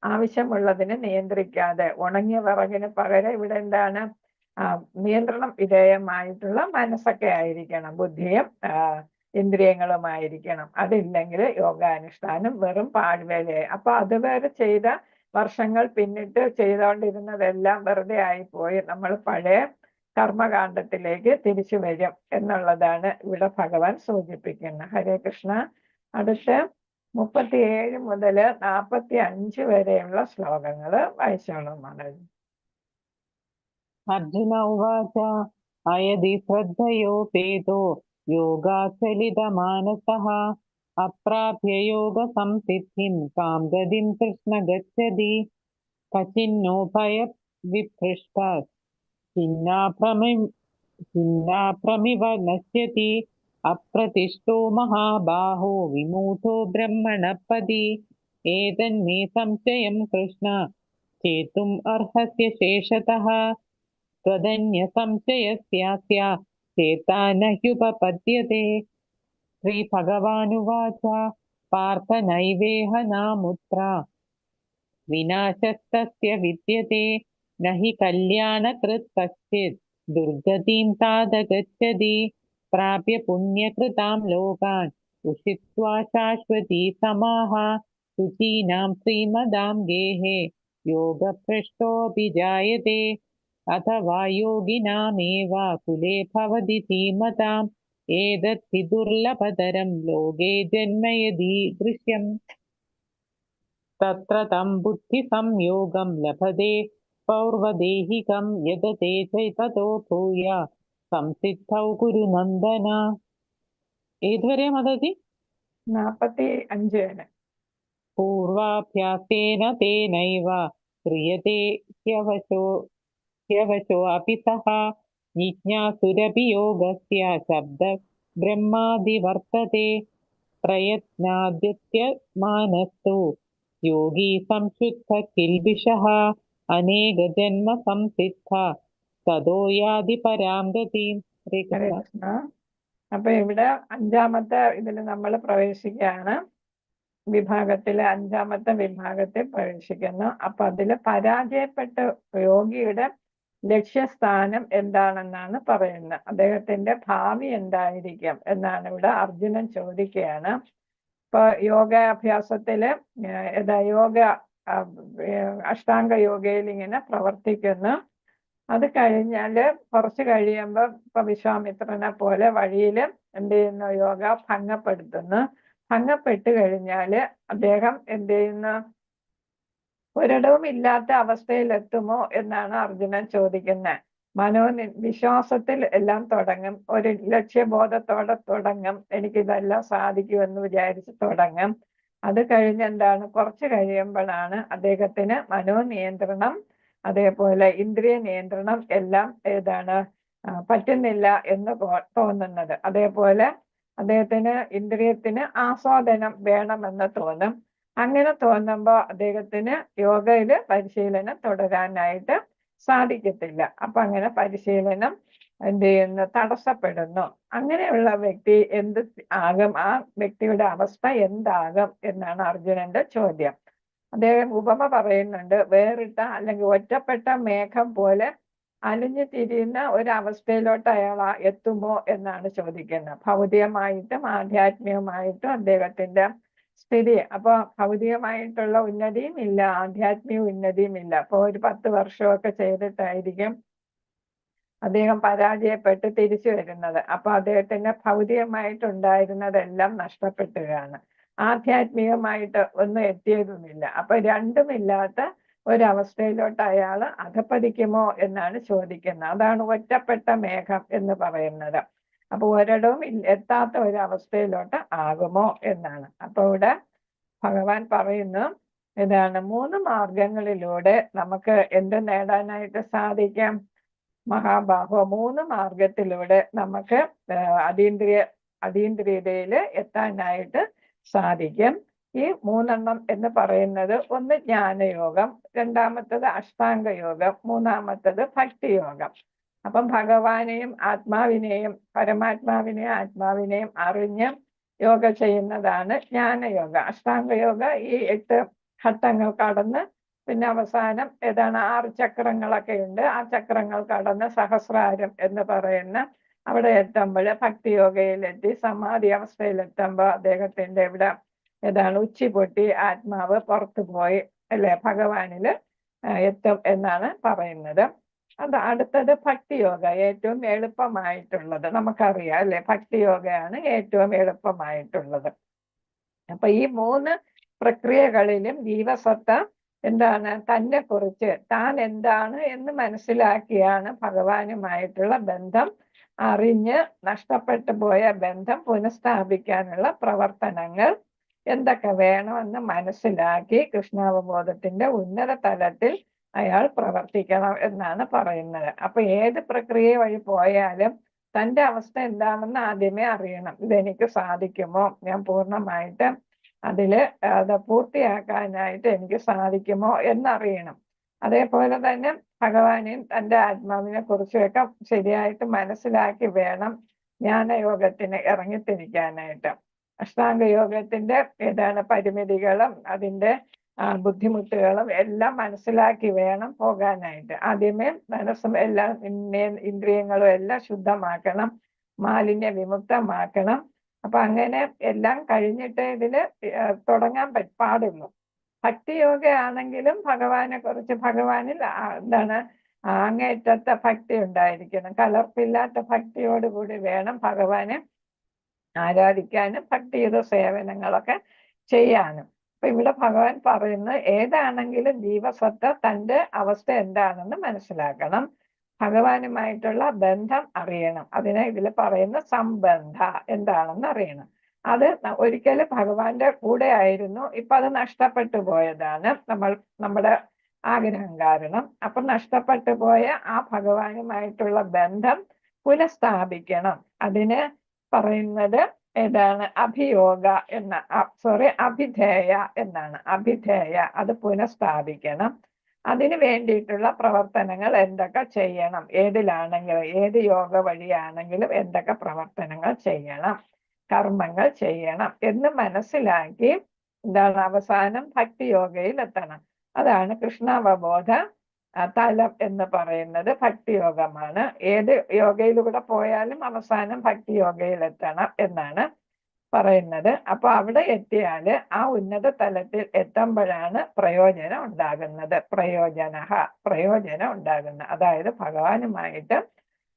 ആവശ്യമുള്ളതിനെ നിയന്ത്രിക്കാതെ ഉണങ്ങിയ വിറകിന് പകരം ഇവിടെ നിയന്ത്രണം വിധേയമായിട്ടുള്ള മനസ്സൊക്കെ ആയിരിക്കണം, ബുദ്ധിയും ഇന്ദ്രിയങ്ങളുമായിരിക്കണം. അതില്ലെങ്കിൽ യോഗാനുഷ്ഠാനം വെറും പാഴ്വേലയായി. അപ്പൊ അതുവരെ ചെയ്ത വർഷങ്ങൾ പിന്നിട്ട് ചെയ്തുകൊണ്ടിരുന്നതെല്ലാം വെറുതെ ആയിപ്പോയി, നമ്മൾ പഴയ കർമ്മകാണ്ഡത്തിലേക്ക് തിരിച്ചു വരും എന്നുള്ളതാണ് ഇവിടെ ഭഗവാൻ സൂചിപ്പിക്കുന്നത്. ഹരേ കൃഷ്ണ. അടുത്ത് 37 മുതൽ 45 വരെയുള്ള ശ്ലോകങ്ങൾ വായിച്ചോളൂ മാതാജി.
അർജുന ഉവാച അയതി ശ്രദ്ധയോപേതോ യോഗാചലിതമാനസഃ അപ്രാപ്യ യോഗസംസിദ്ധിം കാം ഗതിം കൃഷ്ണ ഗച്ഛതി കചിന്നോ ഭയവിഭ്രഷ്ടഃ ഛിന്നാഭ്രമിവ നശ്യതി അപ്രതിഷ്ഠോ മഹാബാഹോ വിമൂഢോ ബ്രഹ്മണഃ പദി ഏതന്മേ സംശയം കൃഷ്ണ ചേതും അർഹസ്യ ശേഷതഃ. त्वदन्यसंशयस्यास्य चेता न ह्युपपद्यते। श्रीभगवानुवाच पार्थ नैवेह नामुत्र विनाशस्तस्य विद्यते न हि कल्याणकृत् कश्चित् दुर्गतिं तादगच्छति। प्राप्य पुण्यकृतां लोकान् उषित्वा शाश्वती समाः शुचीनां श्रीमदां गेहे योगभ्रष्टोऽपि जायते। अथवा योगिनामेव कुले भवति धीमताम् एतद्धि दुर्लभतरं लोके जन्म यदीदृश्यम्। तत्र तं बुद्धिसंयोगं लभते पौर्वदेहिकं यदते च ततो भूय സംസിദ്ധൗ കുരു നന്ദന. ഏതുവരെ മതതി?
45 വരെ.
പൂർവാഭ്യാസേന തേനൈവ ക്രിയത്തെ ഹ്യവശോ അപി സഹ ജിജ്ഞാസുരപി യോഗസ്യ ശബ്ദ ബ്രഹ്മാദിവർത്തത്തെ. പ്രയത്നാദ്യത്യമാനസ്തു യോഗി സംശുദ്ധ കിൽബിഷഃ അനേക ജന്മ സംസിദ്ധ തതോ യാതി പരാം ഗതിം.
ഹരേ കൃഷ്ണ. അപ്പൊ ഇവിടെ 5ാമത്തെ ഇതിൽ നമ്മൾ പ്രവേശിക്കുകയാണ്. വിഭാഗത്തിലെ 5ാമത്തെ വിഭാഗത്തിൽ പ്രവേശിക്കുന്നു. അപ്പൊ അതില് പരാജയപ്പെട്ട യോഗിയുടെ ലക്ഷ്യസ്ഥാനം എന്താണെന്നാണ് പറയുന്നത്. അദ്ദേഹത്തിന്റെ ഭാവി എന്തായിരിക്കും എന്നാണ് ഇവിടെ അർജുനൻ ചോദിക്കുകയാണ്. ഇപ്പൊ യോഗാഭ്യാസത്തില് യോഗ അഷ്ടാംഗ യോഗയിൽ ഇങ്ങനെ പ്രവർത്തിക്കുന്നു. അത് കഴിഞ്ഞാല് കുറച്ച് കഴിയുമ്പോൾ ഇപ്പൊ വിശ്വാമിത്രനെ പോലെ വഴിയില് എന്ത് ചെയ്യുന്നു, യോഗ ഭംഗപ്പെടുത്തുന്നു. ഭംഗപ്പെട്ട് കഴിഞ്ഞാല് അദ്ദേഹം എന്ത് ചെയ്യുന്നു, ഒരിടവും ഇല്ലാത്ത അവസ്ഥയിലെത്തുമോ എന്നാണ് അർജുനൻ ചോദിക്കുന്നത്. വിശ്വാസത്തിൽ എല്ലാം തുടങ്ങും, ഒരു ലക്ഷ്യബോധത്തോടെ തുടങ്ങും, എനിക്കിതെല്ലാം സാധിക്കുമെന്ന് വിചാരിച്ച് തുടങ്ങും. അത് കഴിഞ്ഞെന്താണ്, കുറച്ച് കഴിയുമ്പോഴാണ് അദ്ദേഹത്തിന് മനോനിയന്ത്രണം അതേപോലെ ഇന്ദ്രിയ നിയന്ത്രണം എല്ലാം പറ്റുന്നില്ല എന്ന് തോന്നുന്നത്. അതേപോലെ അദ്ദേഹത്തിന് ഇന്ദ്രിയത്തിന് ആസ്വാദനം വേണമെന്ന് തോന്നും. അങ്ങനെ തോന്നുമ്പോൾ അദ്ദേഹത്തിന് യോഗയില് പരിശീലനം തുടരാനായിട്ട് സാധിക്കത്തില്ല. അപ്പൊ അങ്ങനെ പരിശീലനം എന്ത് ചെയ്യുന്നു, തടസ്സപ്പെടുന്നു. അങ്ങനെയുള്ള വ്യക്തി എന്ത് ആകും, ആ വ്യക്തിയുടെ അവസ്ഥ എന്താകും എന്നാണ് അർജുനന്റെ ചോദ്യം. അദ്ദേഹം ഉപമ പറയുന്നുണ്ട്, വേറിട്ട അല്ലെങ്കിൽ ഒറ്റപ്പെട്ട മേഘം പോലെ അലിഞ്ഞു തിരിയുന്ന ഒരവസ്ഥയിലോട്ട് അയാൾ എത്തുമോ എന്നാണ് ചോദിക്കുന്നത്. ഭൗതികമായിട്ടും ആധ്യാത്മികമായിട്ടും അദ്ദേഹത്തിന്റെ സ്ഥിതി. അപ്പൊ ഭൗതികമായിട്ടുള്ള ഉന്നതിയും ഇല്ല, ആധ്യാത്മിക ഉന്നതിയും ഇല്ല. അപ്പൊ ഒരു 10 വർഷമൊക്കെ ചെയ്തിട്ടായിരിക്കും അദ്ദേഹം പരാജയപ്പെട്ട് തിരിച്ചു വരുന്നത്. അപ്പൊ അദ്ദേഹത്തിന് ഭൗതികമായിട്ടുണ്ടായിരുന്നതെല്ലാം നഷ്ടപ്പെട്ടുകയാണ്, ആധ്യാത്മികമായിട്ട് ഒന്നും എത്തിയതുമില്ല. അപ്പൊ രണ്ടുമില്ലാത്ത ഒരവസ്ഥയിലോട്ട് അയാൾ അധപ്പതിക്കുമോ എന്നാണ് ചോദിക്കുന്നത്. അതാണ് ഒറ്റപ്പെട്ട മേഘം എന്ന് പറയുന്നത്. അപ്പൊ ഒരിടവും എത്താത്ത ഒരവസ്ഥയിലോട്ട് ആകുമോ എന്നാണ്. അപ്പൊ ഇവിടെ ഭഗവാൻ പറയുന്നു, 3 മാർഗങ്ങളിലൂടെ നമുക്ക് എന്ത് നേടാനായിട്ട് സാധിക്കാം മഹാബാഹോ. 3 മാർഗത്തിലൂടെ നമുക്ക് അതീന്ദ്രിയതയില് എത്താനായിട്ട് സാധിക്കും. ഈ 3 എന്ന് പറയുന്നത്, ഒന്ന് ജ്ഞാനയോഗം, 2ാമത്തത് അഷ്ടാംഗ യോഗം, 3ാമത്തത് ഭക്തിയോഗം. അപ്പം ഭഗവാനെയും ആത്മാവിനെയും പരമാത്മാവിനെയും ആത്മാവിനെയും അറിഞ്ഞ് യോഗ ചെയ്യുന്നതാണ് ജ്ഞാനയോഗ. അഷ്ടാംഗയോഗ ഈ 8 ഘട്ടങ്ങൾ കടന്ന് പിന്നെ അവസാനം 6 ചക്രങ്ങളൊക്കെ ഉണ്ട്. ആ ചക്രങ്ങൾ കടന്ന് സഹസ്രാരം എന്ന് പറയുന്ന അവിടെ എത്തുമ്പോൾ ഭക്തിയോഗയിലെത്തി സമാധി അവസ്ഥയിലെത്തുമ്പോൾ അദ്ദേഹത്തിന്റെ ഇവിടെ ഉച്ചി പൊട്ടി ആത്മാവ് പുറത്തു പോയി ഭഗവാനില് എത്തും എന്നാണ് പറയുന്നത്. അത് അടുത്തത് ഭക്തിയോഗ, ഏറ്റവും എളുപ്പമായിട്ടുള്ളത്. നമുക്കറിയാം ഭക്തിയോഗയാണ് ഏറ്റവും എളുപ്പമായിട്ടുള്ളത്. അപ്പൊ ഈ 3 പ്രക്രിയകളിലും ജീവസത്ത തന്നെ കുറിച്ച് താൻ എന്താണ് എന്ന് മനസ്സിലാക്കിയാണ് ഭഗവാനുമായിട്ടുള്ള ബന്ധം അറിഞ്ഞ് നഷ്ടപ്പെട്ടു പോയ ബന്ധം പുനഃസ്ഥാപിക്കാനുള്ള പ്രവർത്തനങ്ങൾ എന്തൊക്കെ വേണമെന്ന് മനസ്സിലാക്കി കൃഷ്ണാവബോധത്തിന്റെ ഉന്നത തലത്തിൽ അയാൾ പ്രവർത്തിക്കണം എന്നാണ് പറയുന്നത്. അപ്പൊ ഏത് പ്രക്രിയ വഴി പോയാലും തൻ്റെ അവസ്ഥ എന്താണെന്ന് ആദ്യമേ അറിയണം. ഇതെനിക്ക് സാധിക്കുമോ, ഞാൻ പൂർണ്ണമായിട്ട് അത് പൂർത്തിയാക്കാനായിട്ട് എനിക്ക് സാധിക്കുമോ എന്നറിയണം. അതേപോലെ തന്നെ ഭഗവാനെയും തൻ്റെ ആത്മാവിനെ കുറിച്ചുമൊക്കെ ശരിയായിട്ട് മനസ്സിലാക്കി വേണം ജ്ഞാനയോഗത്തിന് ഇറങ്ങിത്തിരിക്കാനായിട്ട്. അഷ്ടാംഗ യോഗത്തിന്റെ പരിമിതികളും അതിന്റെ ബുദ്ധിമുട്ടുകളും എല്ലാം മനസ്സിലാക്കി വേണം പോകാനായിട്ട്. ആദ്യമേ മനസ്സും എല്ലാം ഇന്ദ്രിയങ്ങളും എല്ലാം ശുദ്ധമാക്കണം, മാലിന്യ വിമുക്തമാക്കണം. അപ്പൊ അങ്ങനെ എല്ലാം കഴിഞ്ഞിട്ട് ഇതില് തുടങ്ങാൻ പാടുള്ളൂ. ഭക്തിയോഗ ആണെങ്കിലും ഭഗവാനെ കുറിച്ച് ഭഗവാനിൽ അങ്ങേറ്റത്തെ ഭക്തി ഉണ്ടായിരിക്കണം. കലർപ്പില്ലാത്ത ഭക്തിയോടുകൂടി വേണം ഭഗവാനെ ആരാധിക്കാനും ഭക്തിയുത സേവനങ്ങളൊക്കെ ചെയ്യാനും. അപ്പൊ ഇവിടെ ഭഗവാൻ പറയുന്നത് ഏതാണെങ്കിലും ജീവസത്ത തൻ്റെ അവസ്ഥ എന്താണെന്ന് മനസ്സിലാക്കണം, ഭഗവാനുമായിട്ടുള്ള ബന്ധം അറിയണം. അതിനെ ഇതിൽ പറയുന്ന സംബന്ധ എന്താണെന്ന് അറിയണം. അത് ഒരിക്കലും ഭഗവാന്റെ കൂടെ ആയിരുന്നു, ഇപ്പൊ അത് നഷ്ടപ്പെട്ടു പോയതാണ് നമ്മുടെ ആഗ്രഹം കാരണം. അപ്പൊ നഷ്ടപ്പെട്ടു പോയ ആ ഭഗവാനുമായിട്ടുള്ള ബന്ധം പുനഃസ്ഥാപിക്കണം. അതിന് പറയുന്നത് അഭിയോഗ അഭിധേയ എന്നാണ്. അഭിധേയ, അത് പുനഃസ്ഥാപിക്കണം. അതിന് വേണ്ടിയിട്ടുള്ള പ്രവർത്തനങ്ങൾ എന്തൊക്കെ ചെയ്യണം, ഏതിലാണെങ്കിലും ഏത് യോഗ വഴിയാണെങ്കിലും എന്തൊക്കെ പ്രവർത്തനങ്ങൾ ചെയ്യണം, കർമ്മങ്ങൾ ചെയ്യണം എന്ന് മനസ്സിലാക്കി അവസാനം ഭക്തിയോഗയിൽ എത്തണം. അതാണ് കൃഷ്ണാവബോധ തലം എന്ന് പറയുന്നത്. ഭക്തിയോഗമാണ്. ഏത് യോഗയിലൂടെ പോയാലും അവസാനം ഭക്തിയോഗയിൽ എത്തണം എന്നാണ് പറയുന്നത്. അപ്പൊ അവിടെ എത്തിയാല് ആ ഉന്നത തലത്തിൽ എത്തുമ്പോഴാണ് പ്രയോജനം ഉണ്ടാകുന്നത്. പ്രയോജനം ഉണ്ടാകുന്നത്, അതായത് ഭഗവാനുമായിട്ട്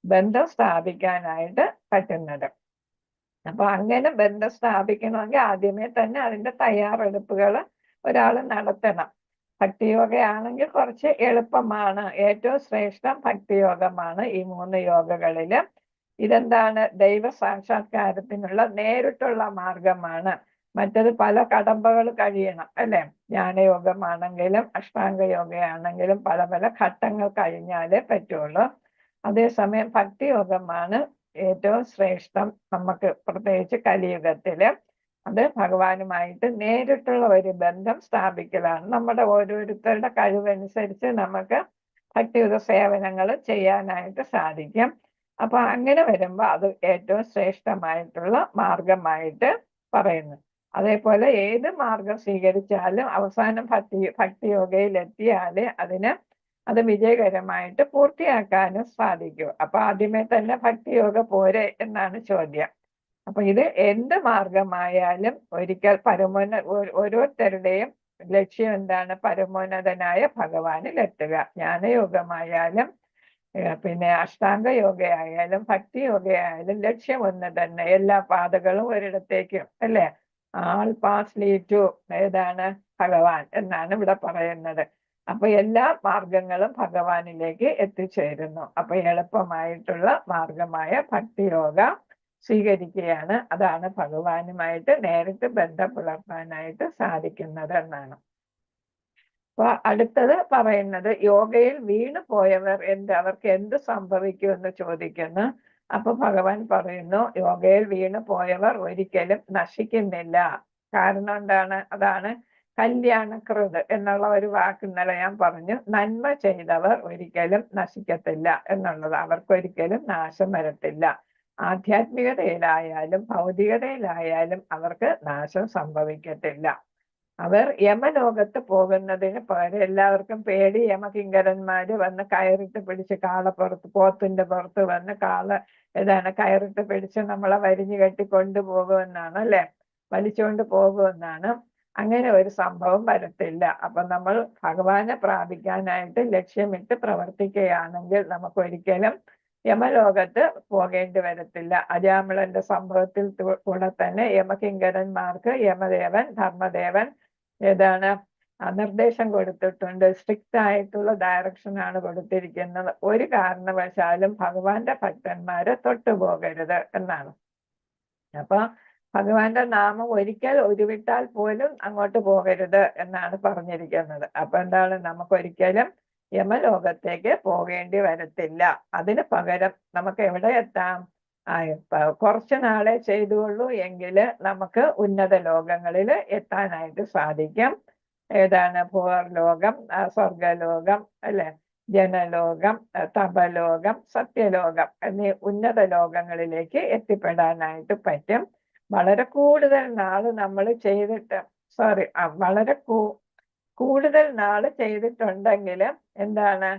ബന്ധം സ്ഥാപിക്കാനായിട്ട് പറ്റുന്നത്. അപ്പൊ അങ്ങനെ ബന്ധം സ്ഥാപിക്കണമെങ്കിൽ ആദ്യമേ തന്നെ അതിന്റെ തയ്യാറെടുപ്പുകൾ ഒരാൾ നടത്തണം. ഭക്തിയോഗയാണെങ്കിൽ കുറച്ച് എളുപ്പമാണ്. ഏറ്റവും ശ്രേഷ്ഠം ഭക്തിയോഗമാണ് ഈ 3 യോഗകളില്. ഇതെന്താണ്? ദൈവ സാക്ഷാത്കാരത്തിനുള്ള നേരിട്ടുള്ള മാർഗമാണ്. മറ്റത് പല കടമ്പകൾ കഴിയണം, അല്ലെ? ജ്ഞാനയോഗമാണെങ്കിലും അഷ്ടാംഗ യോഗയാണെങ്കിലും പല പല ഘട്ടങ്ങൾ കഴിഞ്ഞാലേ പറ്റുള്ളൂ. അതേസമയം ഭക്തിയോഗമാണ് ഏറ്റവും ശ്രേഷ്ഠം. നമുക്ക് പ്രത്യേകിച്ച് കലിയുഗത്തില് അത് ഭഗവാനുമായിട്ട് നേരിട്ടുള്ള ഒരു ബന്ധം സ്ഥാപിക്കലാണ്. നമ്മുടെ ഓരോരുത്തരുടെ കഴിവനുസരിച്ച് നമുക്ക് ഭക്തിയുത സേവനങ്ങൾ ചെയ്യാനായിട്ട് സാധിക്കും. അപ്പൊ അങ്ങനെ വരുമ്പോ അത് ഏറ്റവും ശ്രേഷ്ഠമായിട്ടുള്ള മാർഗമായിട്ട് പറയുന്നു. അതേപോലെ ഏത് മാർഗം സ്വീകരിച്ചാലും അവസാനം ഭക്തിയോഗയിൽ എത്തിയാല് അത് വിജയകരമായിട്ട് പൂർത്തിയാക്കാനും സാധിക്കും. അപ്പൊ ആദ്യമേ തന്നെ ഭക്തിയോഗ പോരെ എന്നാണ് ചോദ്യം. അപ്പൊ ഇത് എന്ത് മാർഗമായാലും ഒരിക്കൽ ഓരോരുത്തരുടെയും ലക്ഷ്യം എന്താണ്? പരമോന്നതനായ ഭഗവാനിൽ എത്തുക. ജ്ഞാനയോഗമായാലും പിന്നെ അഷ്ടാംഗ യോഗയായാലും ഭക്തി യോഗയായാലും ലക്ഷ്യം ഒന്ന് തന്നെ. എല്ലാ പാതകളും ഒരിടത്തേക്കും, അല്ലെ? ആൾ പാസ് ലീഡ് ടു ഭഗവാൻ എന്നാണ് ഇവിടെ പറയുന്നത്. അപ്പൊ എല്ലാ മാർഗങ്ങളും ഭഗവാനിലേക്ക് എത്തിച്ചേരുന്നു. അപ്പൊ എളുപ്പമായിട്ടുള്ള മാർഗമായ ഭക്തിയോഗ സ്വീകരിക്കുകയാണ്. അതാണ് ഭഗവാനുമായിട്ട് നേരിട്ട് ബന്ധം പുലർത്താനായിട്ട് സാധിക്കുന്നത് എന്നാണ്. അപ്പൊ അടുത്തത് പറയുന്നത് യോഗയിൽ വീണു പോയവർ അവർക്ക് എന്ത് സംഭവിക്കുമെന്ന് ചോദിക്കുന്നു. അപ്പൊ ഭഗവാൻ പറയുന്നു, യോഗയിൽ വീണു പോയവർ ഒരിക്കലും നശിക്കുന്നില്ല. കാരണം എന്താണ്? അതാണ് കല്യാണകൃത് എന്നുള്ള ഒരു വാക്ക് ഇന്നലെ ഞാൻ പറഞ്ഞു. നന്മ ചെയ്തവർ ഒരിക്കലും നശിക്കത്തില്ല എന്നുള്ളത്. അവർക്കൊരിക്കലും നാശം വരത്തില്ല. ആധ്യാത്മികതയിലായാലും ഭൗതികതയിലായാലും അവർക്ക് നാശം സംഭവിക്കത്തില്ല. അവർ യമലോകത്ത് പോകുന്നതിന് പകരം എല്ലാവർക്കും പേടി. യമകിങ്കരന്മാര് വന്ന് കയറിട്ട് പിടിച്ച് പോത്തിന്റെ പുറത്ത് വന്ന് കയറിട്ട് പിടിച്ച് നമ്മളെ വരിഞ്ഞു കെട്ടി കൊണ്ടുപോകുമെന്നാണ്, അല്ലെ? വലിച്ചുകൊണ്ട് പോകുമെന്നാണ്. അങ്ങനെ ഒരു സംഭവം വരത്തില്ല. അപ്പൊ നമ്മൾ ഭഗവാനെ പ്രാപിക്കാനായിട്ട് ലക്ഷ്യമിട്ട് പ്രവർത്തിക്കുകയാണെങ്കിൽ നമുക്കൊരിക്കലും യമലോകത്ത് പോകേണ്ടി വരത്തില്ല. അജാമിളന്റെ സംഭവത്തിൽ കൂടെ തന്നെ യമകിങ്കരന്മാർക്ക് യമദേവൻ ധർമ്മദേവൻ നിർദ്ദേശം കൊടുത്തിട്ടുണ്ട്. സ്ട്രിക്റ്റ് ആയിട്ടുള്ള ഡയറക്ഷനാണ് കൊടുത്തിരിക്കുന്നത്. ഒരു കാരണവശാലും ഭഗവാന്റെ ഭക്തന്മാരെ തൊട്ടുപോകരുത് എന്നാണ്. അപ്പൊ ഭഗവാന്റെ നാമം ഒരിക്കൽ ഉരുവിട്ടാൽ പോലും അങ്ങോട്ട് പോകരുത് എന്നാണ് പറഞ്ഞിരിക്കുന്നത്. അപ്പൊ നമുക്കൊരിക്കലും യമലോകത്തേക്ക് പോകേണ്ടി വരത്തില്ല. അതിന് പകരം നമുക്ക് എവിടെ എത്താം? കുറച്ചു നാളെ ചെയ്തുള്ളൂ എങ്കിൽ നമുക്ക് ഉന്നത ലോകങ്ങളിൽ എത്താനായിട്ട് സാധിക്കും. ഭൂവർലോകം, സ്വർഗലോകം, അല്ലെ? ജനലോകം, തപലോകം, സത്യലോകം എന്നീ ഉന്നത ലോകങ്ങളിലേക്ക് എത്തിപ്പെടാനായിട്ട് പറ്റും. വളരെ കൂടുതൽ നാള് നമ്മൾ ചെയ്തിട്ട് വളരെ കൂടുതൽ നാള് ചെയ്തിട്ടുണ്ടെങ്കിൽ എന്താണ്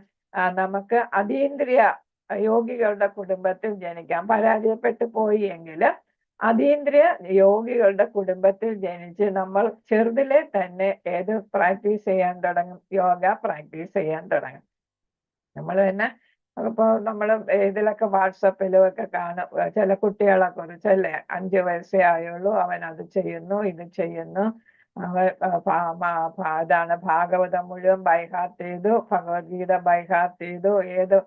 നമുക്ക് അതീന്ദ്രിയ യോഗികളുടെ കുടുംബത്തിൽ ജനിക്കാം. പരാജയപ്പെട്ടു പോയി എങ്കിൽ അതീന്ദ്രിയ യോഗികളുടെ കുടുംബത്തിൽ ജനിച്ച് നമ്മൾ ചെറുതിലെ തന്നെ ഏത് പ്രാക്ടീസ് ചെയ്യാൻ തുടങ്ങും? യോഗ പ്രാക്ടീസ് ചെയ്യാൻ തുടങ്ങും. നമ്മൾ തന്നെ ഇപ്പൊ നമ്മൾ ഇതിലൊക്കെ വാട്സപ്പിലും ഒക്കെ കാണും ചില കുട്ടികളെ കുറിച്ച് അല്ലേ, 5 വയസ്സേ ആയുള്ളൂ, അവൻ അത് ചെയ്യുന്നു, ഇത് ചെയ്യുന്നു, അവൻ അതാണ് ഭാഗവതം മുഴുവൻ ബൈഹാർട്ട് ചെയ്തു, ഭഗവത്ഗീത ബൈഹാർട്ട് ചെയ്തു, ഏത്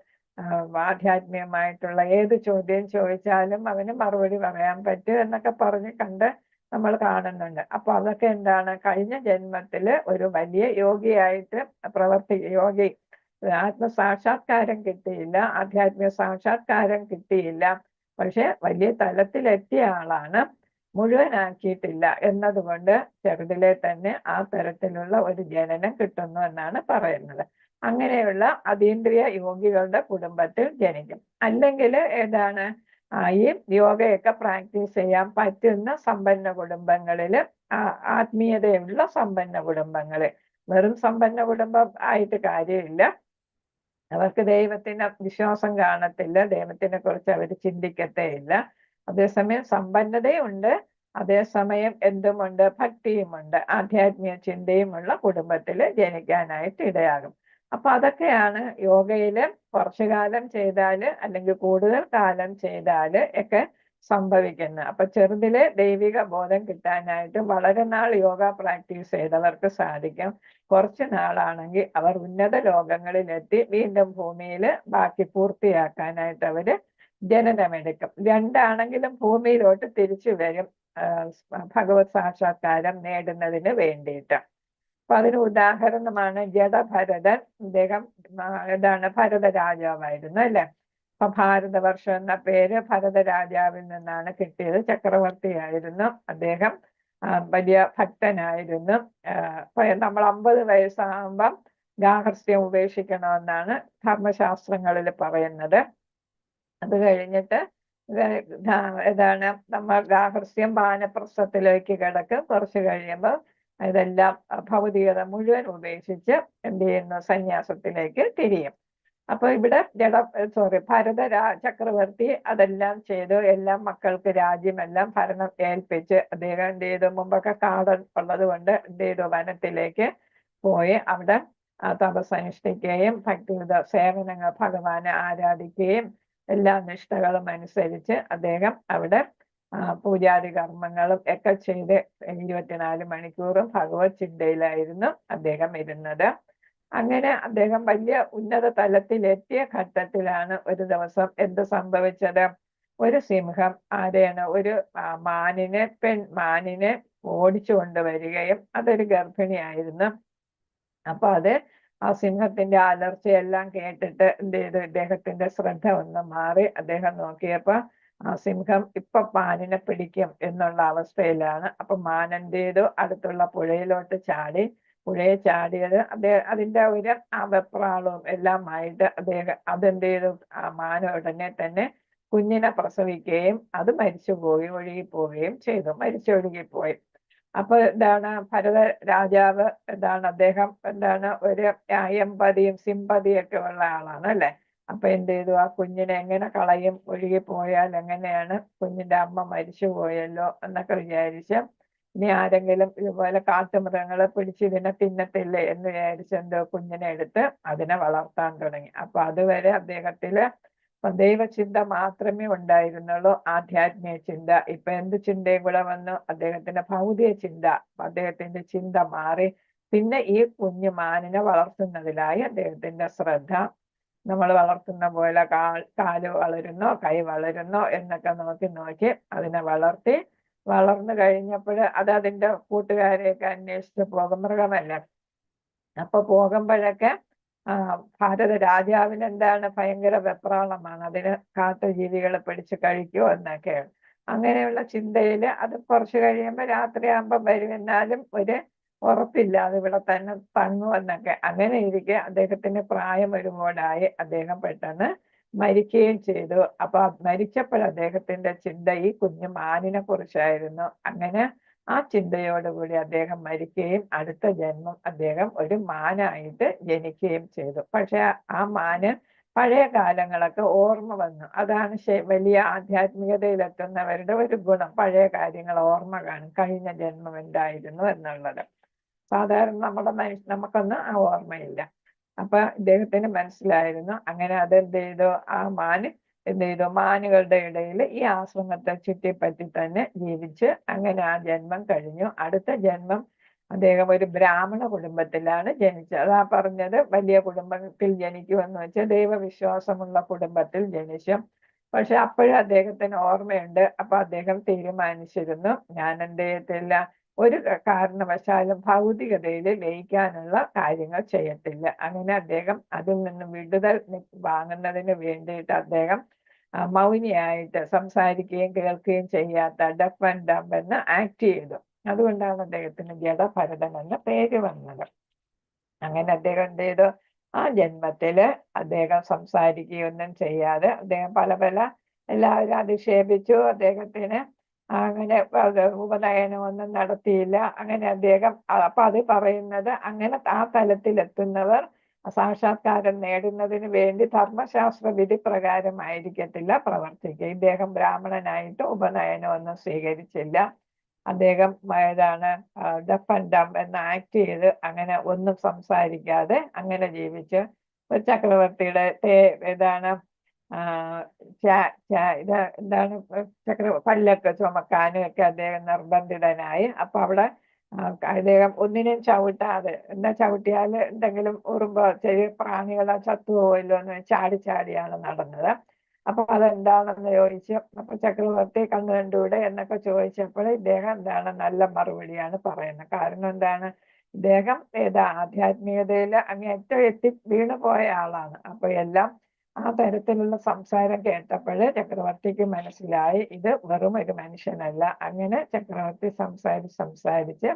ആധ്യാത്മികമായിട്ടുള്ള ഏത് ചോദ്യം ചോദിച്ചാലും അവന് മറുപടി പറയാൻ പറ്റും എന്നൊക്കെ പറഞ്ഞ് കണ്ട് നമ്മൾ കാണുന്നുണ്ട്. അപ്പൊ അതൊക്കെ എന്താണ്? കഴിഞ്ഞ ജന്മത്തില് ഒരു വലിയ യോഗിയായിട്ട് യോഗി ആത്മസാക്ഷാത്കാരം കിട്ടിയില്ല, ആധ്യാത്മിക സാക്ഷാത്കാരം കിട്ടിയില്ല, പക്ഷെ വലിയ തലത്തിലെത്തിയ ആളാണ്, മുഴുവനാക്കിയിട്ടില്ല എന്നതുകൊണ്ട് ചെറുതിലെ തന്നെ ആ തരത്തിലുള്ള ഒരു ജനനം കിട്ടുന്നു എന്നാണ് പറയുന്നത്. അങ്ങനെയുള്ള അതീന്ദ്രിയ യോഗികളുടെ കുടുംബത്തിൽ ജനിക്കും. അല്ലെങ്കിൽ ഏതാണ് ഈ യോഗയൊക്കെ പ്രാക്ടീസ് ചെയ്യാൻ പറ്റുന്ന സമ്പന്ന കുടുംബങ്ങളില്, ആത്മീയതയുള്ള സമ്പന്ന കുടുംബങ്ങളിൽ. വെറും സമ്പന്ന കുടുംബം ആയിട്ട് കാര്യമില്ല, അവർക്ക് ദൈവത്തിന് വിശ്വാസം കാണത്തില്ല, ദൈവത്തിനെ കുറിച്ച് അവർ ചിന്തിക്കത്തേ ഇല്ല. അതേസമയം സമ്പന്നതയുണ്ട്, അതേസമയം എന്തുമുണ്ട്? ഭക്തിയുമുണ്ട്, ആധ്യാത്മിക ചിന്തയുമുള്ള കുടുംബത്തിൽ ജനിക്കാനായിട്ട് ഇടയാകും. അപ്പൊ അതൊക്കെയാണ് യോഗയില് കുറച്ചു കാലം ചെയ്താല് അല്ലെങ്കിൽ കൂടുതൽ കാലം ചെയ്താല് ഒക്കെ സംഭവിക്കുന്നത്. അപ്പൊ ചെറുതിലെ ദൈവിക ബോധം കിട്ടാനായിട്ട് വളരെ നാൾ യോഗ പ്രാക്ടീസ് ചെയ്തവർക്ക് സാധിക്കും. കുറച്ചു നാളാണെങ്കിൽ അവർ ഉന്നത ലോകങ്ങളിലെത്തി വീണ്ടും ഭൂമിയിൽ ബാക്കി പൂർത്തിയാക്കാനായിട്ട് അവര് ജനനമെടുക്കും. രണ്ടാണെങ്കിലും ഭൂമിയിലോട്ട് തിരിച്ചു വരും ഭഗവത് സാക്ഷാത്കാരം നേടുന്നതിന് വേണ്ടിയിട്ട്. അപ്പൊ അതിന് ഉദാഹരണമാണ് ജഡഭരതൻ. അദ്ദേഹം ഭരത രാജാവായിരുന്നു അല്ലെ. അപ്പൊ ഭാരതവർഷം എന്ന പേര് ഭരത രാജാവിൽ നിന്നാണ് കിട്ടിയത്. ചക്രവർത്തിയായിരുന്നു അദ്ദേഹം, വലിയ ഭക്തനായിരുന്നു. നമ്മൾ 50 വയസ്സാകുമ്പം ഗാർഹസ്ഥ്യം ഉപേക്ഷിക്കണമെന്നാണ് ധർമ്മശാസ്ത്രങ്ങളിൽ പറയുന്നത്. അത് കഴിഞ്ഞിട്ട് നമ്മൾ ഗാർഹസ്ഥ്യം വാനപ്രസ്ഥത്തിലേക്ക് കിടക്കും. കുറച്ച് കഴിയുമ്പോൾ ഇതെല്ലാം ഭൗതികത മുഴുവൻ ഉപേക്ഷിച്ച് എന്ത് ചെയ്യുന്നു? സന്യാസത്തിലേക്ക് തിരിയും. അപ്പൊ ഇവിടെ ഭരത ചക്രവർത്തി അതെല്ലാം ചെയ്തു. എല്ലാം മക്കൾക്ക് രാജ്യമെല്ലാം ഭരണം ഏൽപ്പിച്ച് അദ്ദേഹം എന്ത് ചെയ്തു? മുമ്പൊക്കെ കാടൻ ഉള്ളത് കൊണ്ട് എന്ത് ചെയ്തു? വനത്തിലേക്ക് പോയി അവിടെ തപസ്സനുഷ്ഠിക്കുകയും ഭക്തിയുത സേവനങ്ങൾ ഭഗവാനെ ആരാധിക്കുകയും എല്ലാ നിഷ്ഠകളും അനുസരിച്ച് അദ്ദേഹം അവിടെ പൂജാതി കർമ്മങ്ങളും ഒക്കെ ചെയ്ത് 24 മണിക്കൂറും ഭഗവത് ചിന്തയിലായിരുന്നു അദ്ദേഹം ഇരുന്നത്. അങ്ങനെ അദ്ദേഹം വലിയ ഉന്നത തലത്തിലെത്തിയ ഘട്ടത്തിലാണ് ഒരു ദിവസം എന്ത് സംഭവിച്ചത്? ഒരു സിംഹം ഒരു മാനിനെ ഓടിച്ചു കൊണ്ടുവരികയും അതൊരു ഗർഭിണിയായിരുന്നു. അപ്പൊ അത് ആ സിംഹത്തിന്റെ അലർച്ചയെല്ലാം കേട്ടിട്ട് എന്ത് ചെയ്തു? ഇദ്ദേഹത്തിന്റെ ശ്രദ്ധ ഒന്ന് മാറി. അദ്ദേഹം നോക്കിയപ്പോ ആ സിംഹം ഇപ്പൊ മാനിനെ പിടിക്കും എന്നുള്ള അവസ്ഥയിലാണ്. അപ്പൊ മാൻ എന്ത് ചെയ്തു? അടുത്തുള്ള പുഴയിലോട്ട് ചാടി. പുഴയെ ചാടിയത് അതിന്റെ ഒരു വെപ്രാളവും എല്ലാമായിട്ട് അതെന്ത് ചെയ്തു? ആ മാൻ ഉടനെ തന്നെ കുഞ്ഞിനെ പ്രസവിക്കുകയും അത് ഒഴുകിപ്പോവുകയും ചെയ്തു. മരിച്ചൊഴുകിപ്പോയി. അപ്പൊ ഭരത രാജാവ് അദ്ദേഹം ഒരു എമ്പതിയും സിമ്പതിയൊക്കെ ഉള്ള ആളാണ് അല്ലെ. അപ്പൊ എന്ത് ചെയ്തു? ആ കുഞ്ഞിനെ എങ്ങനെ കളയും? ഒഴുകിപ്പോയാൽ എങ്ങനെയാണ്? കുഞ്ഞിന്റെ അമ്മ മരിച്ചു പോയല്ലോ എന്നൊക്കെ വിചാരിച്ച് ഇനി ആരെങ്കിലും ഇതുപോലെ കാട്ടുമൃഗങ്ങളെ പിടിച്ച് ഇതിനെ തിന്നത്തില്ലേ എന്ന് വിചാരിച്ച് കുഞ്ഞിനെ എടുത്ത് അതിനെ വളർത്താൻ തുടങ്ങി. അപ്പൊ അതുവരെ അദ്ദേഹത്തില് ദൈവചിന്ത മാത്രമേ ഉണ്ടായിരുന്നുള്ളൂ, ആധ്യാത്മിക ചിന്ത. ഇപ്പൊ എന്ത് ചിന്തയും കൂടെ വന്നു? അദ്ദേഹത്തിന്റെ ഭൗതിക ചിന്ത. അദ്ദേഹത്തിന്റെ ചിന്ത മാറി. പിന്നെ ഈ കുഞ്ഞു മാനിനെ വളർത്തുന്നതിലായി അദ്ദേഹത്തിന്റെ ശ്രദ്ധ. നമ്മൾ വളർത്തുന്ന പോലെ കാല് വളരുന്നോ കൈ വളരുന്നോ എന്നൊക്കെ നോക്കി അതിനെ വളർന്നു കഴിഞ്ഞപ്പോൾ അത് അതിന്റെ കൂട്ടുകാരെയൊക്കെ അന്വേഷിച്ച് പോകും. മൃഗമല്ല. അപ്പൊ പോകുമ്പോഴൊക്കെ ഭാരത രാജാവിന് ഭയങ്കര വെപ്രാളമാണ്. അതിന് കാട്ടുജീവികളെ പിടിച്ച് കഴിക്കുമോ എന്നൊക്കെയാണ്. അങ്ങനെയുള്ള ചിന്തയില് അത് കുറച്ച് കഴിയുമ്പോൾ രാത്രിയാകുമ്പോൾ വരും. എന്നാലും ഒരു ഉറപ്പില്ലാതെ ഇവിടെ തന്നെ തങ്ങുമെന്നൊക്കെ. അങ്ങനെ ഇരിക്കെ അദ്ദേഹത്തിന് പ്രായം ഒരുപാടായി അദ്ദേഹം പെട്ടെന്ന് മരിക്കുകയും ചെയ്തു. അപ്പൊ മരിച്ചപ്പോൾ അദ്ദേഹത്തിന്റെ ചിന്ത ഈ കുഞ്ഞു മാനിനെ കുറിച്ചായിരുന്നു. അങ്ങനെ ആ ചിന്തയോടുകൂടി അദ്ദേഹം മരിക്കുകയും അടുത്ത ജന്മം അദ്ദേഹം ഒരു മാനായിട്ട് ജനിക്കുകയും ചെയ്തു. പക്ഷെ ആ മാന് പഴയ കാലങ്ങളൊക്കെ ഓർമ്മ വന്നു. അതാണ് വലിയ ആധ്യാത്മികതയിലെത്തുന്നവരുടെ ഒരു ഗുണം. പഴയ കാര്യങ്ങൾ ഓർമ്മ കാണും, കഴിഞ്ഞ ജന്മം എന്തായിരുന്നു എന്നുള്ളത്. സാധാരണ നമുക്കൊന്നും ആ ഓർമ്മയില്ല. അപ്പൊ ഇദ്ദേഹത്തിന് മനസ്സിലായിരുന്നു. അങ്ങനെ അതെന്ത് ചെയ്തു, ആ മാന് എന്ത് ചെയ്തു, മാനുകളുടെ ഇടയിൽ ഈ ആശ്രമത്തെ ചുറ്റിപ്പറ്റി തന്നെ ജീവിച്ച് അങ്ങനെ ആ ജന്മം കഴിഞ്ഞു. അടുത്ത ജന്മം അദ്ദേഹം ഒരു ബ്രാഹ്മണ കുടുംബത്തിലാണ് ജനിച്ചത്. അതാ പറഞ്ഞത്, വലിയ കുടുംബത്തിൽ ജനിക്കുമെന്ന് വെച്ചാൽ ദൈവവിശ്വാസമുള്ള കുടുംബത്തിൽ ജനിച്ചു. പക്ഷെ അപ്പോഴും അദ്ദേഹത്തിന് ഓർമ്മയുണ്ട്. അപ്പൊ അദ്ദേഹം തീരുമാനിച്ചിരുന്നു, ഞാൻ എന്ത് ചെയ്യത്തില്ല, ഒരു കാരണവശാലും ഭൗതികതയിൽ ലയിക്കാനുള്ള കാര്യങ്ങൾ ചെയ്യത്തില്ല. അങ്ങനെ അദ്ദേഹം അതിൽ നിന്ന് വിടുതൽ വാങ്ങുന്നതിന് വേണ്ടിയിട്ട് അദ്ദേഹം മൗനിയായിട്ട് സംസാരിക്കുകയും കേൾക്കുകയും ചെയ്യാത്ത ഡഫ് ആൻഡ് ഡംബ് എന്ന് ആക്ട് ചെയ്തു. അതുകൊണ്ടാണ് അദ്ദേഹത്തിന് ജഡഭരതൻ എന്ന പേര് വന്നത്. അങ്ങനെ അദ്ദേഹം എന്ത് ചെയ്തു, ആ ജന്മത്തില് അദ്ദേഹം സംസാരിക്കുകയൊന്നും ചെയ്യാതെ അദ്ദേഹം പല പല എല്ലാവരും അധിക്ഷേപിച്ചു. അദ്ദേഹത്തിന് അങ്ങനെ ഉപനയനമൊന്നും നടത്തിയില്ല. അങ്ങനെ അദ്ദേഹം അപ്പൊ അത് പറയുന്നത്, അങ്ങനെ ആ തലത്തിലെത്തുന്നവർ സാക്ഷാത്കാരം നേടുന്നതിന് വേണ്ടി ധർമ്മശാസ്ത്ര വിധി പ്രകാരമായിരിക്കത്തില്ല പ്രവർത്തിക്കുക. ഇദ്ദേഹം ബ്രാഹ്മണനായിട്ട് ഉപനയനമൊന്നും സ്വീകരിച്ചില്ല. അദ്ദേഹം ഏതാണ് ഡഫ് ആൻഡ് ഡംബ് എന്ന് ആക്ട് ചെയ്ത് അങ്ങനെ ഒന്നും സംസാരിക്കാതെ അങ്ങനെ ജീവിച്ച് ഒരു ചക്രവർത്തിയുടെ ഏതാണ് ഇത് എന്താണ് പല്ലൊക്കെ ചുമക്കാനും ഒക്കെ അദ്ദേഹം നിർബന്ധിതനായി. അപ്പൊ അവിടെ അദ്ദേഹം ഒന്നിനെയും ചവിട്ടാതെ, എന്താ ചവിട്ടിയാൽ എന്തെങ്കിലും ഉറുമ്പോ ചെറിയ പ്രാണികളോ ചത്തുപോയല്ലോ എന്ന് ചാടി ചാടിയാണ് നടന്നത്. അപ്പൊ അതെന്താണെന്ന് ചോദിച്ചു. അപ്പൊ ചക്രവർത്തി കണ്ണു കണ്ടൂടെ എന്നൊക്കെ ചോദിച്ചപ്പോൾ ഇദ്ദേഹം എന്താണ് നല്ല മറുപടിയാണ് പറയുന്നത്. കാരണം എന്താണ്, ഇദ്ദേഹം ആധ്യാത്മികതയിൽ അങ്ങേറ്റം വീണു പോയ ആളാണ്. അപ്പൊ എല്ലാം ആ തരത്തിലുള്ള സംസാരം കേട്ടപ്പോൾ ചക്രവർത്തിക്ക് മനസ്സിലായി ഇത് വെറും ഒരു മനുഷ്യനല്ല. അങ്ങനെ ചക്രവർത്തി സംസാരിച്ച്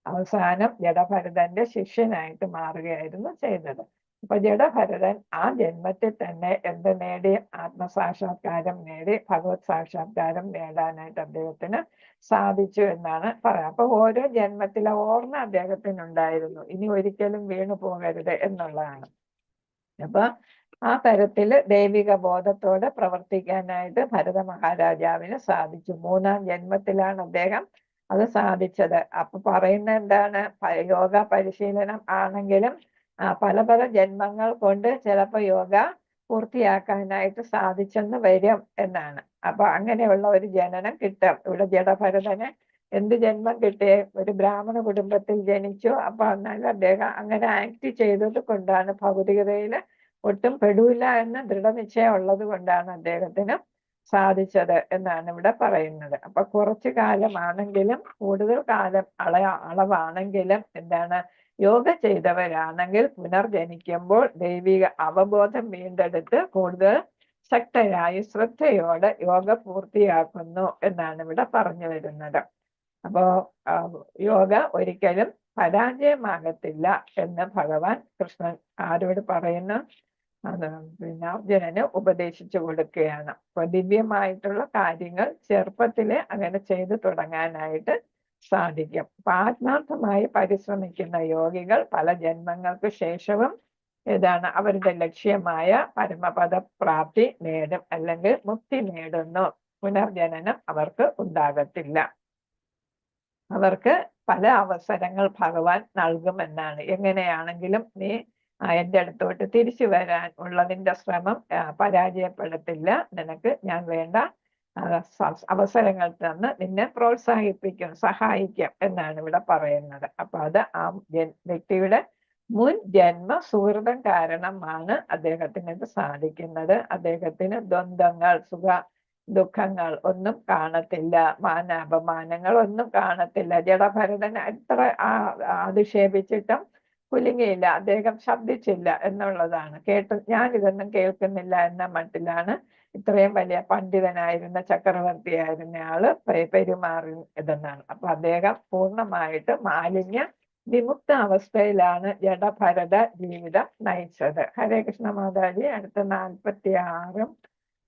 അവസാനം ജഡഭരതന്റെ ശിഷ്യനായിട്ട് മാറുകയായിരുന്നു ചെയ്തത്. അപ്പൊ ജഡഭരതൻ ആ ജന്മത്തിൽ തന്നെ എന്ത് നേടി, ആത്മസാക്ഷാത്കാരം നേടി, ഭഗവത് സാക്ഷാത്കാരം നേടാനായിട്ട് അദ്ദേഹത്തിന് സാധിച്ചു എന്നാണ് പറയാം. അപ്പൊ ഓരോ ജന്മത്തിലെ ഓർമ്മ അദ്ദേഹത്തിനുണ്ടായിരുന്നു, ഇനി ഒരിക്കലും വീണു പോകരുത് എന്നുള്ളതാണ്. അപ്പൊ ആ തരത്തില് ദൈവിക ബോധത്തോടെ പ്രവർത്തിക്കാനായിട്ട് ഭരത മഹാരാജാവിന് സാധിച്ചു. 3-ാം ജന്മത്തിലാണ് അദ്ദേഹം അത് സാധിച്ചത്. അപ്പൊ പറയുന്ന എന്താണ്, യോഗ പരിശീലനം ആണെങ്കിലും പല പല ജന്മങ്ങൾ കൊണ്ട് ചിലപ്പോൾ യോഗ പൂർത്തിയാക്കാനായിട്ട് സാധിച്ചെന്ന് വരും എന്നാണ്. അപ്പൊ അങ്ങനെയുള്ള ഒരു ജനനം കിട്ടും. ഇവിടെ ജഡഭരതന് എന്ത് ജന്മം കിട്ടിയേ, ഒരു ബ്രാഹ്മണ കുടുംബത്തിൽ ജനിച്ചു. അപ്പൊ എന്നാലും അദ്ദേഹം അങ്ങനെ ആക്ട് ചെയ്തത് കൊണ്ടാണ്, ഭൗതികതയില് ഒട്ടും പെടൂല എന്ന ദൃഢനിശ്ചയം ഉള്ളത് കൊണ്ടാണ് അദ്ദേഹത്തിന് സാധിച്ചത് എന്നാണ് ഇവിടെ പറയുന്നത്. അപ്പൊ കുറച്ചു കാലമാണെങ്കിലും കൂടുതൽ കാലം അളവാണെങ്കിലും എന്താണ്, യോഗ ചെയ്തവരാണെങ്കിൽ പുനർജനിക്കുമ്പോൾ ദൈവിക അവബോധം വീണ്ടെടുത്ത് കൂടുതൽ ശക്തരായി ശ്രദ്ധയോടെ യോഗ പൂർത്തിയാക്കുന്നു എന്നാണ് ഇവിടെ പറഞ്ഞു വരുന്നത്. അപ്പോ യോഗ ഒരിക്കലും പരാജയമാകത്തില്ല എന്ന് ഭഗവാൻ കൃഷ്ണൻ ആരോട് പറയുന്നു, പിന്നെ അർജുനന് ഉപദേശിച്ചു കൊടുക്കുകയാണ്. അപ്പൊ ദിവ്യമായിട്ടുള്ള കാര്യങ്ങൾ ചെറുപ്പത്തിലെ അങ്ങനെ ചെയ്തു തുടങ്ങാനായിട്ട് സാധിക്കും. അപ്പൊ ആത്മാർത്ഥമായി പരിശ്രമിക്കുന്ന യോഗികൾ പല ജന്മങ്ങൾക്ക് ശേഷവും അവരുടെ ലക്ഷ്യമായ പരമപദ പ്രാപ്തി നേടും, അല്ലെങ്കിൽ മുക്തി നേടുന്നു. പുനർജനനം അവർക്ക് ഉണ്ടാകത്തില്ല. അവർക്ക് പല അവസരങ്ങൾ ഭഗവാൻ നൽകുമെന്നാണ്. എങ്ങനെയാണെങ്കിലും നീ എൻ്റെ അടുത്തോട്ട് തിരിച്ചു വരാൻ ഉള്ളതിൻ്റെ ശ്രമം പരാജയപ്പെടുത്തില്ല. നിനക്ക് ഞാൻ വേണ്ട അവസരങ്ങൾ തന്ന് നിന്നെ പ്രോത്സാഹിപ്പിക്കും, സഹായിക്കും എന്നാണ് ഇവിടെ പറയുന്നത്. അപ്പൊ അത് ആ വ്യക്തിയുടെ മുൻ ജന്മ സുഹൃതം കാരണമാണ് അദ്ദേഹത്തിന് ഇത് സാധിക്കുന്നത്. അദ്ദേഹത്തിന് ദ്വന്ദ്ങ്ങൾ, ദുഃഖങ്ങൾ ഒന്നും കാണത്തില്ല, മാനാപമാനങ്ങൾ ഒന്നും കാണത്തില്ല. ജഡഭരതൻ എത്ര അധിക്ഷേപിച്ചിട്ടും കുലുങ്ങിയില്ല, അദ്ദേഹം ശബ്ദിച്ചില്ല എന്നുള്ളതാണ്. ഞാൻ ഇതൊന്നും കേൾക്കുന്നില്ല എന്ന മട്ടിലാണ് ഇത്രയും വലിയ പണ്ഡിതനായിരുന്ന ചക്രവർത്തിയായിരുന്ന ആള് പെരുമാറി ഇതെന്നാണ്. അപ്പൊ അദ്ദേഹം പൂർണ്ണമായിട്ട് മാലിന്യം വിമുക്ത അവസ്ഥയിലാണ് ജഡഭരത ജീവിതം നയിച്ചത്. ഹരേ കൃഷ്ണ മാതാജി. അടുത്ത 46,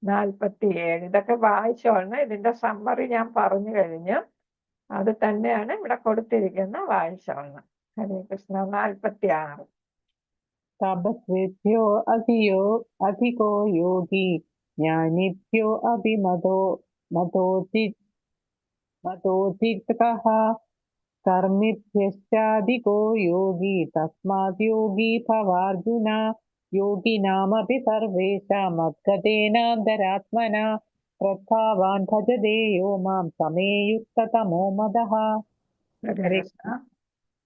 47 ഇതൊക്കെ വായിച്ചോളണം. ഇതിന്റെ സമ്മറി ഞാൻ പറഞ്ഞു കഴിഞ്ഞു. അത് തന്നെയാണ് ഇവിടെ കൊടുത്തിരിക്കുന്ന വായിച്ചോളണം. ഹരേ കൃഷ്ണ. 46.
തപസ്വിഭ്യോ അധികോ യോഗി ജ്ഞാനിഭ്യോ മതോജിതഃ കർമ്മിഭ്യശ്ചാധികോ യോഗി തസ്മാത് യോഗി ഭവാർജുന യോഗിനാമപി സർവേഷാം മദ്ഗതേനാന്തരാത്മനാ ശ്രദ്ധാവാൻ ഭജതേ യോ മാം സമേയുക്തതമോ മദഃ.
ഹരേ കൃഷ്ണ.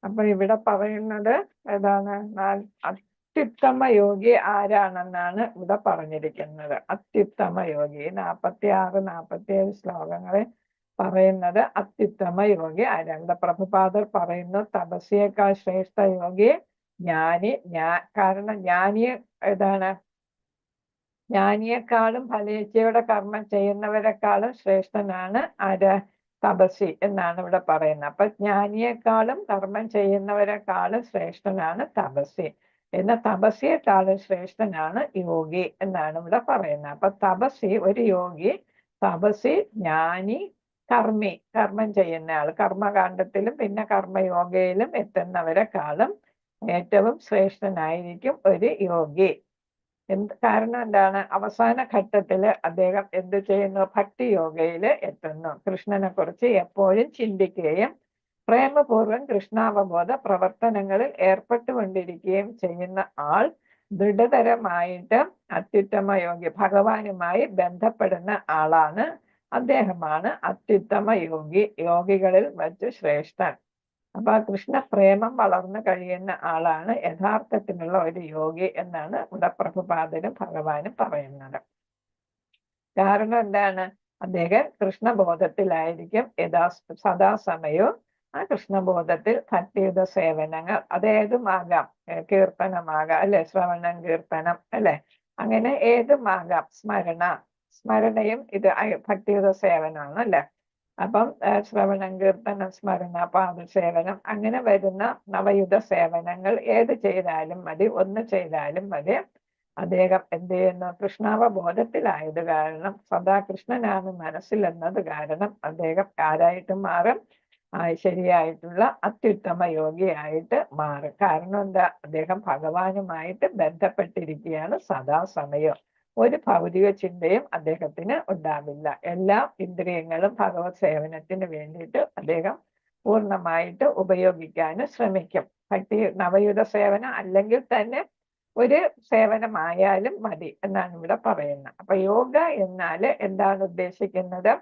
അപ്പൊ ഇവിടെ പറയുന്നത് ഏതാണ്? അത്യുത്തമ യോഗി ആരാണെന്നാണ് ഇവിടെ പറഞ്ഞിരിക്കുന്നത്. അത്യുത്തമ യോഗി 46, 47 ശ്ലോകങ്ങളിൽ പറയുന്നത് അത്യുത്തമ യോഗി ആരാണ്? പ്രഭുപാദർ പറയുന്നു തപസ്യേക്കാൾ ശ്രേഷ്ഠ യോഗി ജ്ഞാനി. കാരണം ജ്ഞാനിയെ ഏതാണ്? ജ്ഞാനിയെക്കാളും ഫലേച്ഛയുടെ കർമ്മം ചെയ്യുന്നവരെക്കാളും ശ്രേഷ്ഠനാണ് ആര്? തപസ്വി എന്നാണ് ഇവിടെ പറയുന്നത്. അപ്പൊ ജ്ഞാനിയെക്കാളും കർമ്മം ചെയ്യുന്നവരെക്കാളും ശ്രേഷ്ഠനാണ് തപസ്വി. എന്ന തപസ്വിയെക്കാളും ശ്രേഷ്ഠനാണ് യോഗി എന്നാണ് ഇവിടെ പറയുന്നത്. അപ്പൊ തപസ്വി ഒരു യോഗി, തപസ്വി ജ്ഞാനി, കർമ്മി കർമ്മം ചെയ്യുന്ന ആൾ, കർമ്മകാണ്ഡത്തിലും പിന്നെ കർമ്മയോഗയിലും എത്തുന്നവരെക്കാളും ഏറ്റവും ശ്രേഷ്ഠനായിരിക്കും ഒരു യോഗി. കാരണം എന്താണ്? അവസാന ഘട്ടത്തില് അദ്ദേഹം എന്ത് ചെയ്യുന്നു? ഭക്തി യോഗയില് എത്തുന്നു. കൃഷ്ണനെ കുറിച്ച് എപ്പോഴും ചിന്തിക്കുകയും പ്രേമപൂർവ്വം കൃഷ്ണാവബോധ പ്രവർത്തനങ്ങളിൽ ഏർപ്പെട്ടുകൊണ്ടിരിക്കുകയും ചെയ്യുന്ന ആൾ ദൃഢതരമായിട്ട് അത്യുത്തമ യോഗി, ഭഗവാനുമായി ബന്ധപ്പെടുന്ന ആളാണ്. അദ്ദേഹമാണ് അത്യുത്തമ യോഗി, യോഗികളിൽ വച്ച് ശ്രേഷ്ഠൻ. അപ്പൊ കൃഷ്ണ പ്രേമം വളർന്നു കഴിയുന്ന ആളാണ് യഥാർത്ഥത്തിലുള്ള ഒരു യോഗി എന്നാണ് ഇവിടെ പ്രഭുപാദനും ഭഗവാനും പറയുന്നത്. കാരണം എന്താണ്? അദ്ദേഹം കൃഷ്ണബോധത്തിലായിരിക്കും സദാസമയവും. ആ കൃഷ്ണബോധത്തിൽ ഭക്തിയുത സേവനങ്ങൾ അതേതുമാകാം, കീർത്തനമാകാം അല്ലെ, ശ്രവണം കീർത്തനം അല്ലെ, അങ്ങനെ ഏതുമാകാം, സ്മരണയും ഇത് ഭക്തിയുത സേവനമാണ് അല്ലെ. അപ്പം ശ്രവണം കീർത്തനം സ്മരണ പാദസേവനം അങ്ങനെ വരുന്ന നവയുധ സേവനങ്ങൾ ഏത് ചെയ്താലും മതി, ഒന്ന് ചെയ്താലും മതി. അദ്ദേഹം എന്ത് ചെയ്യുന്നു? കൃഷ്ണാവബോധത്തിലായത് കാരണം, സദാ കൃഷ്ണനാണ് മനസ്സിലെന്നത് കാരണം അദ്ദേഹം ആരായിട്ട് മാറും? ശരിയായിട്ടുള്ള അത്യുത്തമ യോഗിയായിട്ട് മാറും. കാരണം എന്താ? അദ്ദേഹം ഭഗവാനുമായിട്ട് ബന്ധപ്പെട്ടിരിക്കുകയാണ് സദാസമയം. ഒരു ഭൗതിക ചിന്തയും അദ്ദേഹത്തിന് ഉണ്ടാവില്ല. എല്ലാ ഇന്ദ്രിയങ്ങളും ഭഗവത് സേവനത്തിന് വേണ്ടിയിട്ട് അദ്ദേഹം പൂർണ്ണമായിട്ട് ഉപയോഗിക്കാനും ശ്രമിക്കും. ഭക്തി നവയുധ സേവനം അല്ലെങ്കിൽ തന്നെ ഒരു സേവനമായാലും മതി എന്നാണ് ഇവിടെ പറയുന്നത്. അപ്പൊ യോഗ എന്നാൽ എന്താണ് ഉദ്ദേശിക്കുന്നത്?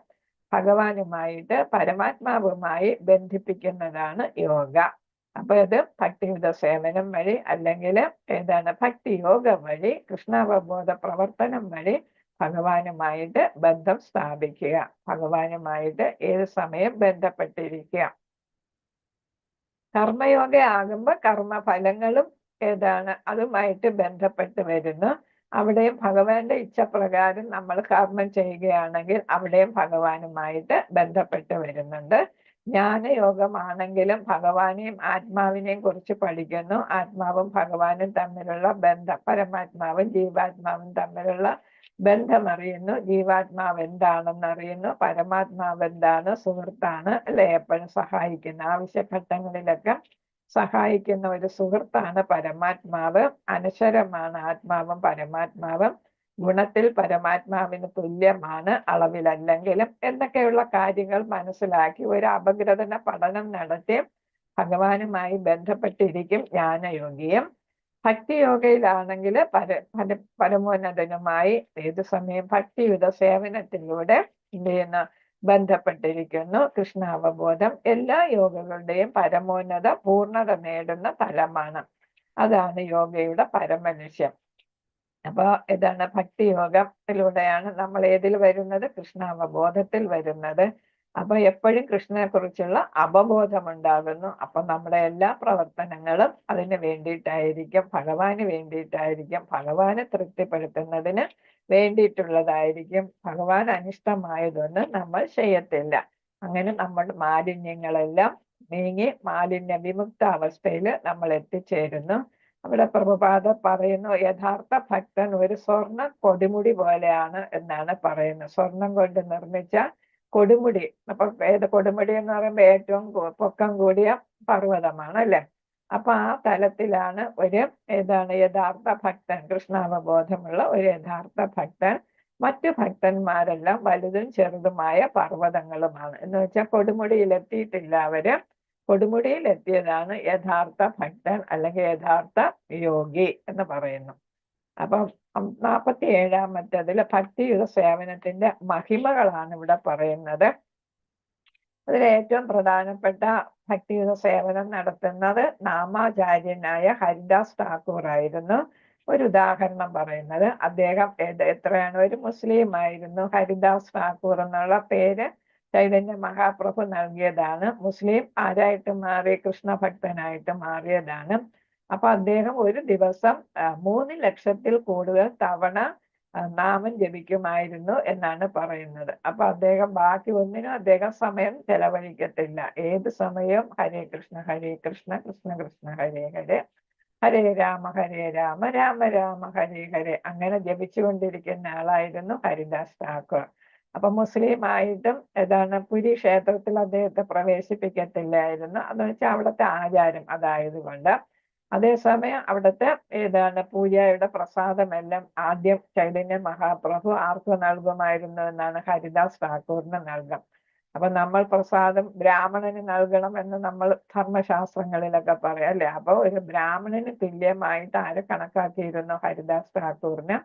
ഭഗവാനുമായിട്ട് പരമാത്മാവുമായി ബന്ധിപ്പിക്കുന്നതാണ് യോഗ. അപ്പൊ ഇത് ഭക്തിയുത സേവനം വഴി അല്ലെങ്കിൽ ഏതാണ് ഭക്തി യോഗ വഴി, കൃഷ്ണാവബോധ പ്രവർത്തനം വഴി ഭഗവാനുമായിട്ട് ബന്ധം സ്ഥാപിക്കുക, ഭഗവാനുമായിട്ട് ഏത് സമയം ബന്ധപ്പെട്ടിരിക്കുക. കർമ്മയോഗ ആകുമ്പോൾ കർമ്മഫലങ്ങളും ഏതാണ് അതുമായിട്ട് ബന്ധപ്പെട്ട് വരുന്നു. അവിടെയും ഭഗവാന്റെ ഇച്ഛപ്രകാരം നമ്മൾ കർമ്മം ചെയ്യുകയാണെങ്കിൽ അവിടെയും ഭഗവാനുമായിട്ട് ബന്ധപ്പെട്ട് വരുന്നുണ്ട്. ജ്ഞാനയോഗമാണെങ്കിലും ഭഗവാനെയും ആത്മാവിനെയും കുറിച്ച് പഠിക്കുന്നു. ആത്മാവും ഭഗവാനും തമ്മിലുള്ള ബന്ധം, പരമാത്മാവും ജീവാത്മാവും തമ്മിലുള്ള ബന്ധമറിയുന്നു. ജീവാത്മാവ് എന്താണെന്ന് അറിയുന്നു, പരമാത്മാവ് എന്താണ്, സുഹൃത്താണ് അല്ലെ, എപ്പോഴും സഹായിക്കുന്ന ആവശ്യഘട്ടങ്ങളിലൊക്കെ സഹായിക്കുന്ന ഒരു സുഹൃത്താണ് പരമാത്മാവ്. അനശ്വരമാണ് ആത്മാവും പരമാത്മാവും. ഗുണത്തിൽ പരമാത്മാവിന് തുല്യമാണ്, അളവിലല്ലെങ്കിലും എന്നൊക്കെയുള്ള കാര്യങ്ങൾ മനസ്സിലാക്കി ഒരു അപഗ്രഥന പഠനം നടത്തി ഭഗവാനുമായി ബന്ധപ്പെട്ടിരിക്കും ജ്ഞാനയോഗിയും. ഭക്തിയോഗയിലാണെങ്കിൽ പരമോന്നതനുമായി ഏതു സമയം ഭക്തിയുത സേവനത്തിലൂടെ എന്ത് ചെയ്യുന്നു? ബന്ധപ്പെട്ടിരിക്കുന്നു. കൃഷ്ണാവബോധം എല്ലാ യോഗകളുടെയും പരമോന്നത പൂർണ്ണത നേടുന്ന തലമാണ്. അതാണ് യോഗയുടെ പരമലക്ഷ്യം. അപ്പൊ ഇതാണ് ഭക്തിയോഗത്തിലൂടെയാണ് നമ്മൾ ഏതിൽ വരുന്നത്? കൃഷ്ണാവബോധത്തിൽ വരുന്നത്. അപ്പൊ എപ്പോഴും കൃഷ്ണനെ കുറിച്ചുള്ള അവബോധം ഉണ്ടാകുന്നു. അപ്പൊ നമ്മുടെ എല്ലാ പ്രവർത്തനങ്ങളും അതിന് വേണ്ടിയിട്ടായിരിക്കും, ഭഗവാന് വേണ്ടിയിട്ടായിരിക്കും, ഭഗവാനെ തൃപ്തിപ്പെടുത്തുന്നതിന് വേണ്ടിയിട്ടുള്ളതായിരിക്കും. ഭഗവാൻ അനിഷ്ടമായതൊന്നും നമ്മൾ ചെയ്യത്തില്ല. അങ്ങനെ നമ്മൾ മാലിന്യങ്ങളെല്ലാം നീങ്ങി മാലിന്യ വിമുക്ത അവസ്ഥയിൽ നമ്മൾ എത്തിച്ചേരുന്നു. അവിടെ പ്രഭുപാദർ പറയുന്നു, യഥാർത്ഥ ഭക്തൻ ഒരു സ്വർണ്ണ കൊടുമുടി പോലെയാണ് എന്നാണ് പറയുന്നത്. സ്വർണം കൊണ്ട് നിർമ്മിച്ച കൊടുമുടി. അപ്പൊ ഏത് കൊടുമുടി എന്ന് പറയുമ്പോൾ ഏറ്റവും പൊക്കം കൂടിയ പർവ്വതമാണ് അല്ലെ. അപ്പൊ ആ തലത്തിലാണ് ഒരു യഥാർത്ഥ ഭക്തൻ, കൃഷ്ണാവബോധമുള്ള ഒരു യഥാർത്ഥ ഭക്തൻ. മറ്റു ഭക്തന്മാരെല്ലാം വലുതും ചെറുതുമായ പർവ്വതങ്ങളുമാണ്. എന്ന് വെച്ചാൽ കൊടുമുടിയിലെത്തിയിട്ടില്ല അവര്. കൊടുമുടിയിലെത്തിയതാണ് യഥാർത്ഥ ഭക്തൻ അല്ലെങ്കിൽ യഥാർത്ഥ യോഗി എന്ന് പറയുന്നു. അപ്പം 47-ാമത്തേതിൽ ഭക്തിയുടെ സേവനത്തിന്റെ മഹിമകളാണ് ഇവിടെ പറയുന്നത്. അതിൽ ഏറ്റവും പ്രധാനപ്പെട്ട ഭക്തിയുടെ സേവനം നടത്തുന്നത് നാമാചാര്യനായ ഹരിദാസ് ഠാക്കൂർ ആയിരുന്നു. ഒരു ഉദാഹരണം പറയുന്നത്, അദ്ദേഹം എത്രയാണ് ഒരു മുസ്ലിം ആയിരുന്നു. ഹരിദാസ് ഠാക്കൂർ എന്നുള്ള പേര് ചൈതന്യ മഹാപ്രഭു നൽകിയതാണ്. മുസ്ലിം ആരായിട്ട് മാറി? കൃഷ്ണഭക്തനായിട്ട് മാറിയതാണ്. അപ്പൊ അദ്ദേഹം ഒരു ദിവസം 3 ലക്ഷത്തിൽ കൂടുതൽ തവണ നാമം ജപിക്കുമായിരുന്നു എന്നാണ് പറയുന്നത്. അപ്പൊ അദ്ദേഹം ബാക്കി ഒന്നിനും അദ്ദേഹം സമയം ചെലവഴിക്കത്തില്ല. ഏത് സമയവും ഹരേ കൃഷ്ണ കൃഷ്ണ കൃഷ്ണ ഹരേ ഹരേ, ഹരേ രാമ രാമ രാമ ഹരേ ഹരേ, അങ്ങനെ ജപിച്ചുകൊണ്ടിരിക്കുന്ന ആളായിരുന്നു ഹരിദാസ് ഠാക്കൂർ. അപ്പൊ മുസ്ലിം ആയിട്ടും പുരി ക്ഷേത്രത്തിൽ അദ്ദേഹത്തെ പ്രവേശിപ്പിക്കത്തില്ലായിരുന്നു. എന്ന് വെച്ചാൽ അവിടുത്തെ ആചാരം അതായതുകൊണ്ട്. അതേസമയം അവിടുത്തെ പൂജയുടെ പ്രസാദമെല്ലാം ആദ്യം ചൈതന്യ മഹാപ്രഭു ആർക്ക് നൽകുമായിരുന്നു എന്നാണ്? ഹരിദാസ് ഠാക്കൂറിന് നൽകാം. അപ്പൊ നമ്മൾ പ്രസാദം ബ്രാഹ്മണന് നൽകണം എന്ന് നമ്മൾ ധർമ്മശാസ്ത്രങ്ങളിലൊക്കെ പറയാം അല്ലെ. അപ്പൊ ഒരു ബ്രാഹ്മണന് തുല്യമായിട്ട് ആരെ കണക്കാക്കിയിരുന്നു? ഹരിദാസ് ഠാക്കൂറിന്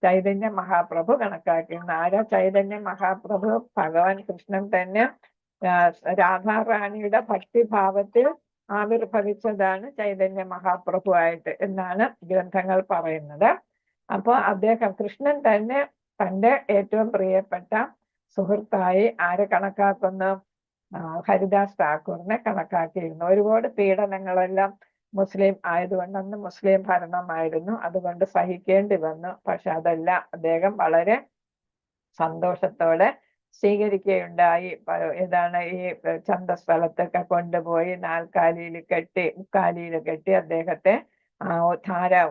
ചൈതന്യ മഹാപ്രഭു കണക്കാക്കിയിരുന്നു. ആരാ ചൈതന്യ മഹാപ്രഭു? ഭഗവാൻ കൃഷ്ണൻ തന്നെ രാധാറാണിയുടെ ഭക്തിഭാവത്തിൽ ആവിർഭവിച്ചതാണ് ചൈതന്യ മഹാപ്രഭു ആയിട്ട് എന്നാണ് ഗ്രന്ഥങ്ങൾ പറയുന്നത്. അപ്പൊ അദ്ദേഹം കൃഷ്ണൻ തന്നെ തൻ്റെ ഏറ്റവും പ്രിയപ്പെട്ട സുഹൃത്തായി ആരെ കണക്കാക്കുന്നു? ഹരിദാസ് ഠാക്കൂറിനെ കണക്കാക്കിയിരുന്നു. ഒരുപാട് പീഡനങ്ങളെല്ലാം മുസ്ലിം ആയതുകൊണ്ട്, അന്ന് മുസ്ലിം ഭരണമായിരുന്നു, അതുകൊണ്ട് സഹിക്കേണ്ടി വന്നു. പക്ഷെ അതെല്ലാം അദ്ദേഹം വളരെ സന്തോഷത്തോടെ സ്വീകരിക്കുകയുണ്ടായി. ഈ ചന്തസ്ഥലത്തൊക്കെ കൊണ്ടുപോയി മുക്കാലിയിൽ കെട്ടി അദ്ദേഹത്തെ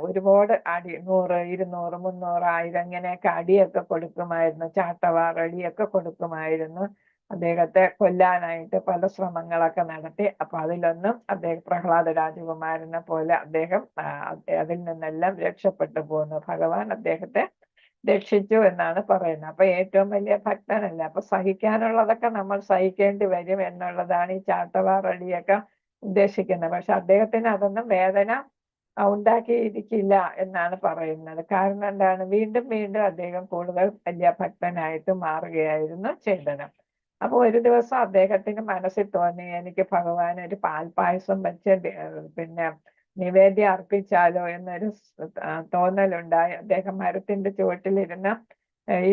ഒരുപാട് അടി, 100, 200, 300, 1000 ഇങ്ങനെയൊക്കെ അടിയൊക്കെ കൊടുക്കുമായിരുന്നു. ചാട്ടവാർ അടിയൊക്കെ കൊടുക്കുമായിരുന്നു. അദ്ദേഹത്തെ കൊല്ലാനായിട്ട് പല ശ്രമങ്ങളൊക്കെ നടത്തി. അപ്പൊ അതിലൊന്നും അദ്ദേഹം പ്രഹ്ലാദ രാജകുമാരനെ പോലെ അദ്ദേഹം അതിൽ നിന്നെല്ലാം രക്ഷപ്പെട്ടു പോന്നു. ഭഗവാൻ അദ്ദേഹത്തെ രക്ഷിച്ചു എന്നാണ് പറയുന്നത്. അപ്പൊ ഏറ്റവും വലിയ ഭക്തനല്ല. അപ്പൊ സഹിക്കാനുള്ളതൊക്കെ നമ്മൾ സഹിക്കേണ്ടി വരും എന്നുള്ളതാണ് ഈ ചാട്ടവാറടിയൊക്കെ ഉദ്ദേശിക്കുന്നത്. പക്ഷെ അദ്ദേഹത്തിന് അതൊന്നും വേദന ഉണ്ടാക്കിയിരിക്കില്ല എന്നാണ് പറയുന്നത്. കാരണം എന്താണ്? വീണ്ടും വീണ്ടും അദ്ദേഹം കൂടുതൽ വലിയ ഭക്തനായിട്ട് മാറുകയായിരുന്നു ചെയ്തത്. അപ്പൊ ഒരു ദിവസം അദ്ദേഹത്തിന് മനസ്സിൽ തോന്നി, എനിക്ക് ഭഗവാൻ ഒരു പാൽപായസം വെച്ച് പിന്നെ നിവേദ്യം അർപ്പിച്ചാലോ എന്നൊരു തോന്നലുണ്ടായി. അദ്ദേഹം മരത്തിന്റെ ചുവട്ടിലിരുന്ന് ഈ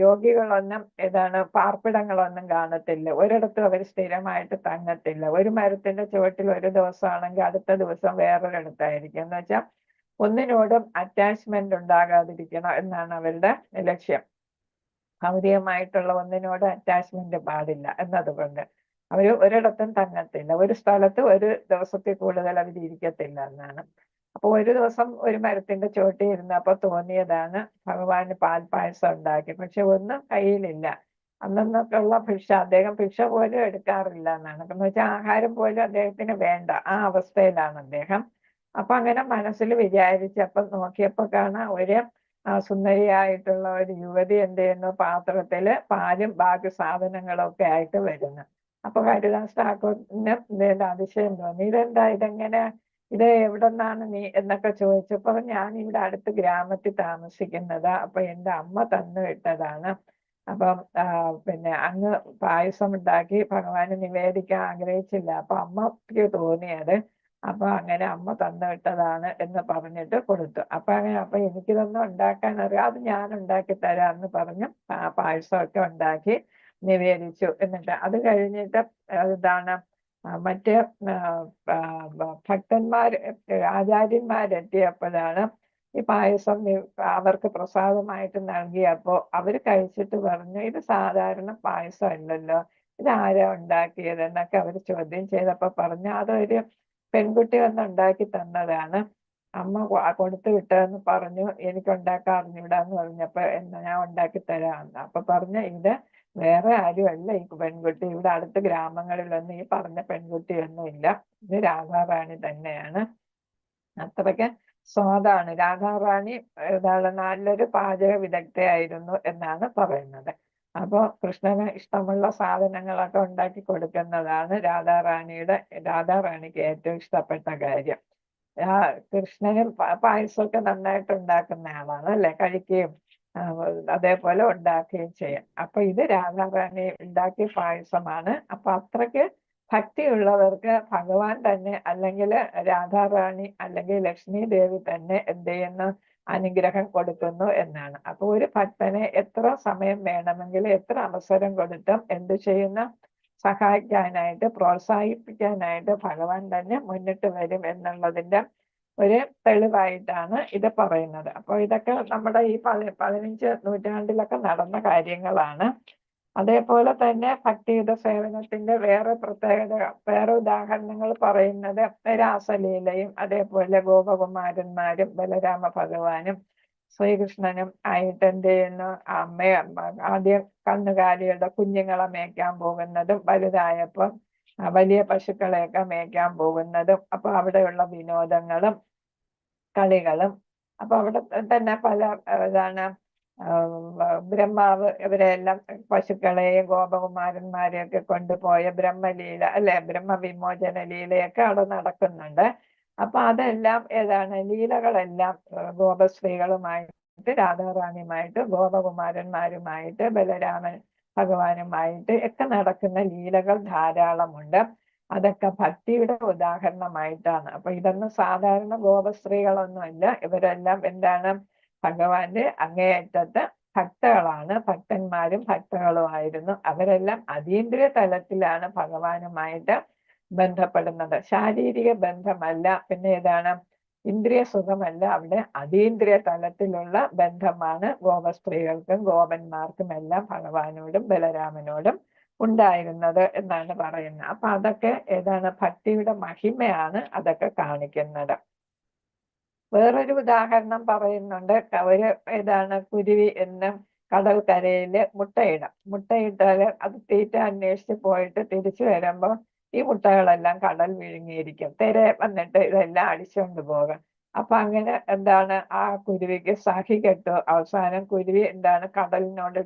യോഗികളൊന്നും പാർപ്പിടങ്ങളൊന്നും കാണത്തില്ല. ഒരിടത്തും അവർ സ്ഥിരമായിട്ട് തങ്ങത്തില്ല. ഒരു മരത്തിന്റെ ചുവട്ടിൽ ഒരു ദിവസമാണെങ്കിൽ അടുത്ത ദിവസം വേറൊരിടത്തായിരിക്കും. എന്ന് വെച്ചാൽ ഒന്നിനോടും അറ്റാച്ച്മെന്റ് ഉണ്ടാകാതിരിക്കണം എന്നാണ് അവരുടെ ലക്ഷ്യം. ഭൗതികമായിട്ടുള്ള ഒന്നിനോട് അറ്റാച്ച്മെന്റ് പാടില്ല എന്നതുകൊണ്ട് അവർ ഒരിടത്തും തങ്ങത്തില്ല. ഒരു സ്ഥലത്ത് ഒരു ദിവസത്തിൽ കൂടുതൽ അവർ ഇരിക്കത്തില്ല എന്നാണ്. അപ്പൊ ഒരു ദിവസം ഒരു മരത്തിന്റെ ചോട്ടിൽ ഇരുന്നപ്പോ തോന്നിയതാണ് ഭഗവാന് പാൽപായസം ഉണ്ടാക്കി. പക്ഷെ ഒന്നും കയ്യിലില്ല. അന്നൊക്കെയുള്ള അദ്ദേഹം ഭിക്ഷ പോലും എടുക്കാറില്ല എന്നാണ്. എന്ന് വെച്ചാൽ ആഹാരം പോലും അദ്ദേഹത്തിന് വേണ്ട. ആ അവസ്ഥയിലാണ് അദ്ദേഹം. അപ്പൊ അങ്ങനെ മനസ്സിൽ വിചാരിച്ചപ്പോ നോക്കിയപ്പോ കാണാൻ ഒരു സുന്ദരിയായിട്ടുള്ള ഒരു യുവതി എന്ത് ചെയ്യുന്നു? പാത്രത്തില് പാലും ബാക്കി സാധനങ്ങളൊക്കെ ആയിട്ട് വരുന്നു. അപ്പൊ ഹരിദാസ് ഠാക്കൂറിന് അതിശയം തോന്നി. ഇതെങ്ങനെ, ഇത് എവിടെ നിന്നാണ് നീ എന്നൊക്കെ ചോദിച്ചപ്പോ, ഞാൻ ഇവിടെ അടുത്ത് ഗ്രാമത്തിൽ താമസിക്കുന്നതാ. അപ്പൊ എൻ്റെ അമ്മ തന്നു വിട്ടതാണ്. അപ്പം പിന്നെ അങ്ങ് പായസം ഉണ്ടാക്കി ഭഗവാന് നിവേദിക്കാൻ ആഗ്രഹിച്ചില്ല. അപ്പൊ അമ്മക്ക് തോന്നിയത്. അപ്പൊ അങ്ങനെ അമ്മ തന്നു വിട്ടതാണ് എന്ന് പറഞ്ഞിട്ട് കൊടുത്തു. അപ്പൊ എനിക്കിതൊന്നും ഉണ്ടാക്കാൻ അറിയാം, അത് ഞാൻ ഉണ്ടാക്കി തരാമെന്ന് പറഞ്ഞ് പായസമൊക്കെ ഉണ്ടാക്കി നിവേദിച്ചു. എന്നിട്ട് അത് കഴിഞ്ഞിട്ട് മറ്റ് ആചാര്യന്മാരെത്തിയപ്പോഴാണ് ഈ പായസം അവർക്ക് പ്രസാദമായിട്ട് നൽകിയപ്പോ അവര് കഴിച്ചിട്ട് പറഞ്ഞു, ഇത് സാധാരണ പായസം അല്ലല്ലോ, ഇതാരാ ഉണ്ടാക്കിയത് എന്നൊക്കെ അവർ ചോദ്യം ചെയ്തപ്പോ പറഞ്ഞു അതൊരു പെൺകുട്ടി വന്ന് ഉണ്ടാക്കി തന്നതാണ്, അമ്മ കൊടുത്തു വിട്ടതെന്ന് പറഞ്ഞു, എനിക്ക് ഉണ്ടാക്കാൻ അറിഞ്ഞൂടാന്ന് പറഞ്ഞപ്പോ എന്നാ ഞാൻ ഉണ്ടാക്കി തരാമെന്ന്. അപ്പൊ പറഞ്ഞു ഇത് വേറെ ആരുമല്ല ഈ പെൺകുട്ടി, ഇവിടെ അടുത്ത ഗ്രാമങ്ങളിലൊന്നും ഈ പറഞ്ഞ പെൺകുട്ടിയൊന്നും ഇല്ല, ഇത് രാധാറാണി തന്നെയാണ്. അത്രയ്ക്ക് സ്വാദാണ്. രാധാറാണി ഏതാണ് നല്ലൊരു പാചക വിദഗ്ധയായിരുന്നു എന്നാണ് പറയുന്നത്. അപ്പൊ കൃഷ്ണന് ഇഷ്ടമുള്ള സാധനങ്ങളൊക്കെ ഉണ്ടാക്കി കൊടുക്കുന്നതാണ് രാധാറാണിക്ക് ഏറ്റവും ഇഷ്ടപ്പെട്ട കാര്യം. കൃഷ്ണന് പായസമൊക്കെ നന്നായിട്ട് ഉണ്ടാക്കുന്ന ആളാണ് അല്ലെ, കഴിക്കുകയും അതേപോലെ ഉണ്ടാക്കുകയും ചെയ്യും. അപ്പൊ ഇത് രാധാറാണി ഉണ്ടാക്കിയ പായസമാണ്. അപ്പൊ അത്രയ്ക്ക് ഭക്തിയുള്ളവർക്ക് ഭഗവാൻ തന്നെ അല്ലെങ്കിൽ രാധാറാണി അല്ലെങ്കിൽ ലക്ഷ്മി ദേവി തന്നെ എന്ത് ചെയ്യുന്നു, അനുഗ്രഹം കൊടുക്കുന്നു എന്നാണ്. അപ്പൊ ഒരു ഭക്തനെ എത്ര സമയം വേണമെങ്കിലും എത്ര അവസരം കൊടുത്തും എന്ത് ചെയ്യുന്നു, സഹായിക്കാനായിട്ട് പ്രോത്സാഹിപ്പിക്കാനായിട്ട് ഭഗവാൻ തന്നെ മുന്നിട്ട് വരും എന്നുള്ളതിന്റെ ഒരു തെളിവായിട്ടാണ് ഇത് പറയുന്നത്. അപ്പോൾ ഇതൊക്കെ നമ്മുടെ ഈ 15 നൂറ്റാണ്ടിലൊക്കെ നടന്ന കാര്യങ്ങളാണ്. അതേപോലെ തന്നെ ഭക്തിയുത സേവനത്തിന്റെ വേറെ ഉദാഹരണങ്ങൾ പറയുന്നത് രാസലീലയും അതേപോലെ ഗോപകുമാരന്മാരും ബലരാമ ഭഗവാനും ശ്രീകൃഷ്ണനും ആയിട്ട് എന്ത് ചെയ്യുന്നു, ആദ്യം കന്നുകാലികളുടെ കുഞ്ഞുങ്ങളെ മേയ്ക്കാൻ പോകുന്നതും വലുതായപ്പോൾ വലിയ പശുക്കളെയൊക്കെ മേയ്ക്കാൻ പോകുന്നതും അപ്പൊ അവിടെയുള്ള വിനോദങ്ങളും കളികളും. അപ്പൊ അവിടെ തന്നെ പല ഇതാണ് ബ്രഹ്മാവ് ഇവരെല്ലാം പശുക്കളെയും ഗോപകുമാരന്മാരെയും ഒക്കെ കൊണ്ടുപോയ ബ്രഹ്മലീല അല്ലെ, ബ്രഹ്മവിമോചന ലീലയൊക്കെ അവിടെ നടക്കുന്നുണ്ട്. അപ്പൊ അതെല്ലാം ഏതാണ് ലീലകളെല്ലാം ഗോപസ്ത്രീകളുമായിട്ട് രാധാറാണിയുമായിട്ട് ഗോപകുമാരന്മാരുമായിട്ട് ബലരാമൻ ഭഗവാനുമായിട്ട് ഒക്കെ നടക്കുന്ന ലീലകൾ ധാരാളമുണ്ട്. അതൊക്കെ ഭക്തിയുടെ ഉദാഹരണമായിട്ടാണ്. അപ്പൊ ഇതൊന്നും സാധാരണ ഗോപസ്ത്രീകളൊന്നുമല്ല, ഇവരെല്ലാം എന്താണ് ഭഗവാന്റെ അങ്ങേയറ്റത്ത് ഭക്തകളാണ്, ഭക്തന്മാരും ഭക്തകളുമായിരുന്നു. അവരെല്ലാം അതീന്ദ്രിയ തലത്തിലാണ് ഭഗവാനുമായിട്ട് ബന്ധപ്പെടുന്നത്, ശാരീരിക ബന്ധമല്ല. പിന്നെ ഏതാണ് ഇന്ദ്രിയ സുഖമല്ല, അവിടെ അതീന്ദ്രിയ തലത്തിലുള്ള ബന്ധമാണ് ഗോപസ്ത്രീകൾക്കും ഗോപന്മാർക്കും എല്ലാം ഭഗവാനോടും ബലരാമനോടും ഉണ്ടായിരുന്നത് എന്നാണ് പറയുന്നത്. അപ്പൊ അതൊക്കെ ഏതാണ് ഭക്തിയുടെ മഹിമയാണ് അതൊക്കെ കാണിക്കുന്നത്. വേറൊരു ഉദാഹരണം പറയുന്നുണ്ട്. ഒരു ഏതാണ് കുരുവി എന്നും കടൽക്കരയില് മുട്ടയിട്ടാല് അത് തീറ്റ അന്വേഷിച്ച് പോയിട്ട് തിരിച്ചു വരുമ്പോ ഈ മുട്ടകളെല്ലാം കടൽ വിഴുങ്ങിയിരിക്കും, തിര വന്നിട്ട് ഇതെല്ലാം അടിച്ചുകൊണ്ട് പോകും. അപ്പൊ അങ്ങനെ എന്താണ് ആ കുരുവിക്ക് സഹികെട്ടു. അവസാനം കുരുവി എന്താണ് കടലിനോട്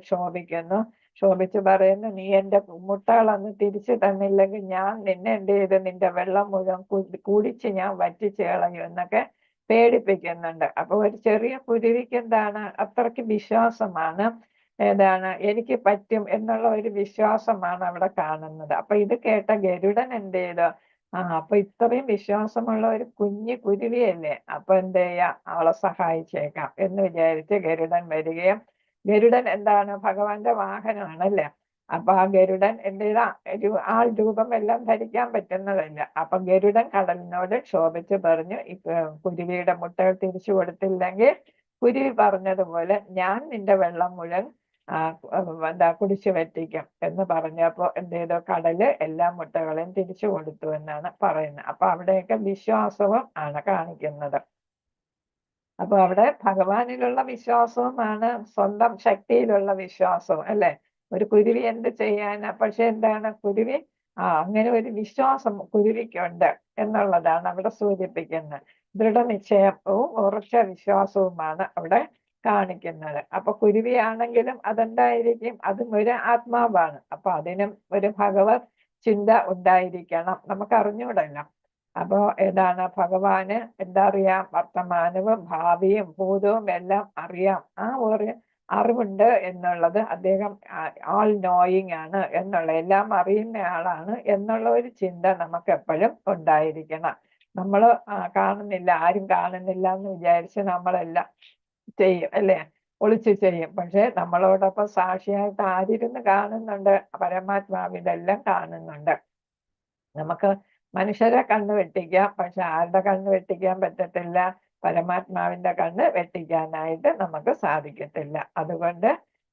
ശോഭിച്ച് പറയുന്നു, നീ എന്റെ മുട്ടകളൊന്ന് തിരിച്ചു തന്നില്ലെങ്കിൽ ഞാൻ നിന്നെ എന്ത് ചെയ്ത് നിന്റെ വെള്ളം മുഴുവൻ കുടിച്ച് ഞാൻ വറ്റിച്ച് കളയും എന്നൊക്കെ പേടിപ്പിക്കുന്നുണ്ട്. അപ്പൊ ഒരു ചെറിയ കുരുവിക്ക് എന്താണ് അത്രയ്ക്ക് വിശ്വാസമാണ്, ഏതാണ് എനിക്ക് പറ്റും എന്നുള്ള ഒരു വിശ്വാസമാണ് അവിടെ കാണുന്നത്. അപ്പൊ ഇത് കേട്ട ഗരുഡൻ എന്ത് ചെയ്തു, അപ്പൊ ഇത്രയും വിശ്വാസമുള്ള ഒരു കുഞ്ഞു കുരുവിയല്ലേ, അപ്പൊ എന്ത് ചെയ്യാ അവളെ സഹായിച്ചേക്കാം എന്ന് വിചാരിച്ച് ഗരുഡൻ വരികയും, ഗരുഡൻ എന്താണ് ഭഗവാന്റെ വാഹനമാണല്ലേ. അപ്പൊ ആ ഗരുഡൻ എന്ത് ചെയ്ത ഒരു ആൾ രൂപം എല്ലാം ധരിക്കാൻ പറ്റുന്നതല്ല. അപ്പൊ ഗരുഡൻ കടലിനോട് ശോഭിച്ച് പറഞ്ഞു, കുരുവിയുടെ മുട്ടകൾ തിരിച്ചു കൊടുത്തില്ലെങ്കിൽ കുരുവി പറഞ്ഞതുപോലെ ഞാൻ നിന്റെ വെള്ളം മുഴുവൻ കുടിച്ചു വറ്റിക്കും എന്ന് പറഞ്ഞപ്പോ എന്ത് ചെയ്തു, കടല് എല്ലാ മുട്ടകളെയും തിരിച്ചു കൊടുത്തു എന്നാണ് പറയുന്നത്. അപ്പൊ അവിടെയൊക്കെ വിശ്വാസവും ആണ് കാണിക്കുന്നത്. അപ്പൊ അവിടെ ഭഗവാനിലുള്ള വിശ്വാസവുമാണ് സ്വന്തം ശക്തിയിലുള്ള വിശ്വാസവും അല്ലെ. ഒരു കുരുവി എന്ത് ചെയ്യാനാ, പക്ഷെ എന്താണ് കുരുവി അങ്ങനെ ഒരു വിശ്വാസം കുരുവിക്കുണ്ട് എന്നുള്ളതാണ് അവിടെ സൂചിപ്പിക്കുന്നത്. ദൃഢനിശ്ചയവും ഉറച്ച വിശ്വാസവുമാണ് അവിടെ കാണിക്കുന്നത്. അപ്പൊ കുരുവിയാണെങ്കിലും അതെന്തായിരിക്കും, അതും ഒരു ആത്മാവാണ്. അപ്പൊ അതിനും ഒരു ഭഗവത് ചിന്ത ഉണ്ടായിരിക്കണം, നമുക്ക് അറിഞ്ഞൂടല്ലോ. അപ്പോ ഏതാണ് ഭഗവാന് എന്താ അറിയാം, വർത്തമാനവും ഭാവിയും ഭൂതവും എല്ലാം അറിയാം. ആ ഒരു അറിവുണ്ട് എന്നുള്ളത് അദ്ദേഹം ആൾ നോയിങ് ആണ് എന്നുള്ള, എല്ലാം അറിയുന്ന ആളാണ് എന്നുള്ള ഒരു ചിന്ത നമുക്ക് എപ്പോഴും ഉണ്ടായിരിക്കണം. നമ്മൾ കാണുന്നില്ല, ആരും കാണുന്നില്ല എന്ന് വിചാരിച്ച് നമ്മളെല്ലാം ചെയ്യും അല്ലേ, ഒളിച്ചു ചെയ്യും. പക്ഷെ നമ്മളോടൊപ്പം സാക്ഷിയായിട്ട് ആരിരുന്ന് കാണുന്നുണ്ട്, പരമാത്മാവിതെല്ലാം കാണുന്നുണ്ട്. നമുക്ക് മനുഷ്യരെ കണ്ണ് വെട്ടിക്കാം, പക്ഷെ ആരുടെ കണ്ണ് വെട്ടിക്കാൻ പറ്റത്തില്ല, പരമാത്മാവിന്റെ കണ്ണ് വെട്ടിക്കാനായിട്ട് നമുക്ക് സാധിക്കത്തില്ല. അതുകൊണ്ട്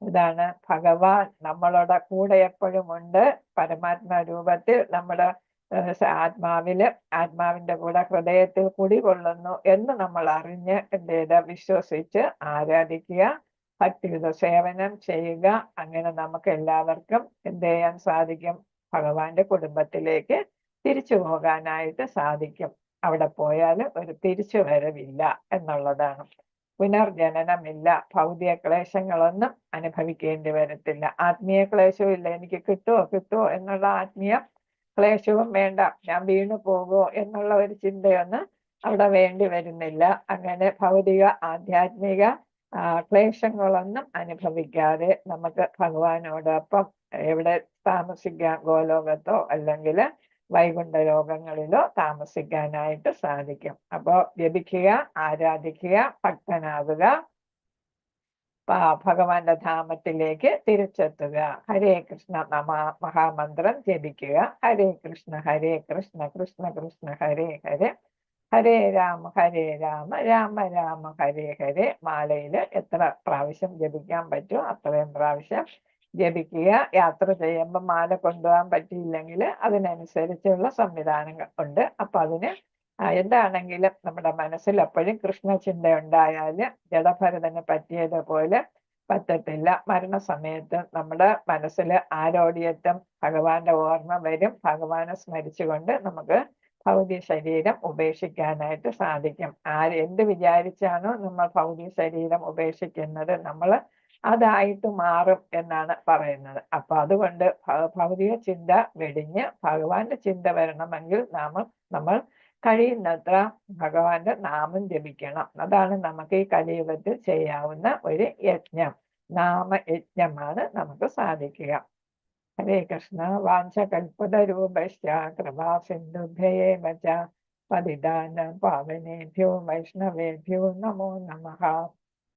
ഇതാണ് ഭഗവാൻ നമ്മളുടെ കൂടെ എപ്പോഴും ഉണ്ട്. പരമാത്മാ രൂപത്തിൽ നമ്മുടെ ആത്മാവിന്റെ കൂടെ ഹൃദയത്തിൽ കുടികൊള്ളുന്നു എന്ന് നമ്മൾ അറിഞ്ഞ് എന്ത് ചെയ്ത് വിശ്വസിച്ച് ആരാധിക്കുക, ഭക്തിയുത സേവനം ചെയ്യുക. അങ്ങനെ നമുക്ക് എല്ലാവർക്കും എന്ത് ചെയ്യാൻ സാധിക്കും? ഭഗവാന്റെ കുടുംബത്തിലേക്ക് തിരിച്ചു പോകാനായിട്ട് സാധിക്കും. അവിടെ പോയാൽ ഒരു തിരിച്ചു വരവില്ല എന്നുള്ളതാണ്. പുനർജനനമില്ല, ഭൗതിക ക്ലേശങ്ങളൊന്നും അനുഭവിക്കേണ്ടി വരത്തില്ല. ആത്മീയ ക്ലേശവും ഇല്ല. എനിക്ക് കിട്ടുമോ എന്നുള്ള ആത്മീയ ക്ലേശവും വേണ്ട, ഞാൻ വീണു പോകുമോ എന്നുള്ള ഒരു ചിന്തയൊന്നും അവിടെ വേണ്ടി വരുന്നില്ല. അങ്ങനെ ഭൗതിക ആധ്യാത്മിക ക്ലേശങ്ങളൊന്നും അനുഭവിക്കാതെ നമുക്ക് ഭഗവാനോടൊപ്പം എവിടെ താമസിക്കാം? ഗോലോകത്തോ അല്ലെങ്കിൽ വൈകുണ്ഠ ലോകങ്ങളിലോ താമസിക്കാനായിട്ട് സാധിക്കും. അപ്പോൾ ജപിക്കുക, ആരാധിക്കുക, ഭക്തനാകുക, ഭഗവാന്റെ ധാമത്തിലേക്ക് തിരിച്ചെത്തുക. ഹരേ കൃഷ്ണ മഹാമന്ത്രം ജപിക്കുക. ഹരേ കൃഷ്ണ കൃഷ്ണ കൃഷ്ണ ഹരേ ഹരേ, ഹരേ രാമ രാമ രാമ ഹരേ ഹരേ. മാലയിൽ എത്ര പ്രാവശ്യം ജപിക്കാൻ പറ്റുമോ അത്രയും പ്രാവശ്യം ജപിക്കുക. യാത്ര ചെയ്യുമ്പോൾ മാല കൊണ്ടുപോകാൻ പറ്റിയില്ലെങ്കിൽ അതിനനുസരിച്ചുള്ള സംവിധാനങ്ങൾ ഉണ്ട്. അപ്പൊ അതിന് എന്താണെങ്കിലും നമ്മുടെ മനസ്സിൽ എപ്പോഴും കൃഷ്ണചിന്ത ഉണ്ടായാൽ ജഡഭരതന് പറ്റിയതുപോലെ പറ്റത്തില്ല. മരണസമയത്ത് നമ്മുടെ മനസ്സിൽ ആരോടിയറ്റം ഭഗവാന്റെ ഓർമ്മ വരും. ഭഗവാനെ സ്മരിച്ചുകൊണ്ട് നമുക്ക് ഭൗതിക ശരീരം ഉപേക്ഷിക്കാനായിട്ട് സാധിക്കും. എന്ത് വിചാരിച്ചാണോ നമ്മൾ ഭൗതിക ശരീരം ഉപേക്ഷിക്കുന്നത്, നമ്മൾ അതായിട്ട് മാറും എന്നാണ് പറയുന്നത്. അപ്പൊ അതുകൊണ്ട് ഭൗതിക ചിന്ത വെടിഞ്ഞ് ഭഗവാന്റെ ചിന്ത വരണമെങ്കിൽ നമ്മൾ കഴിയുന്നത്ര ഭഗവാന്റെ നാമം ജപിക്കണം. അതാണ് നമുക്ക് ഈ കലിയുഗത്തിൽ ചെയ്യാവുന്ന ഒരു യജ്ഞം. നാമയജ്ഞമാണ് നമുക്ക് സാധിക്കുക. ഹരേ കൃഷ്ണ. വാഞ്ചകൽപതരൂപശ്ച കൃപാ സിന്ധുഭ്യയേവ ച പതിതാനം പാവനേഭ്യോ വൈഷ്ണവേഭ്യോ നമോ നമഃ.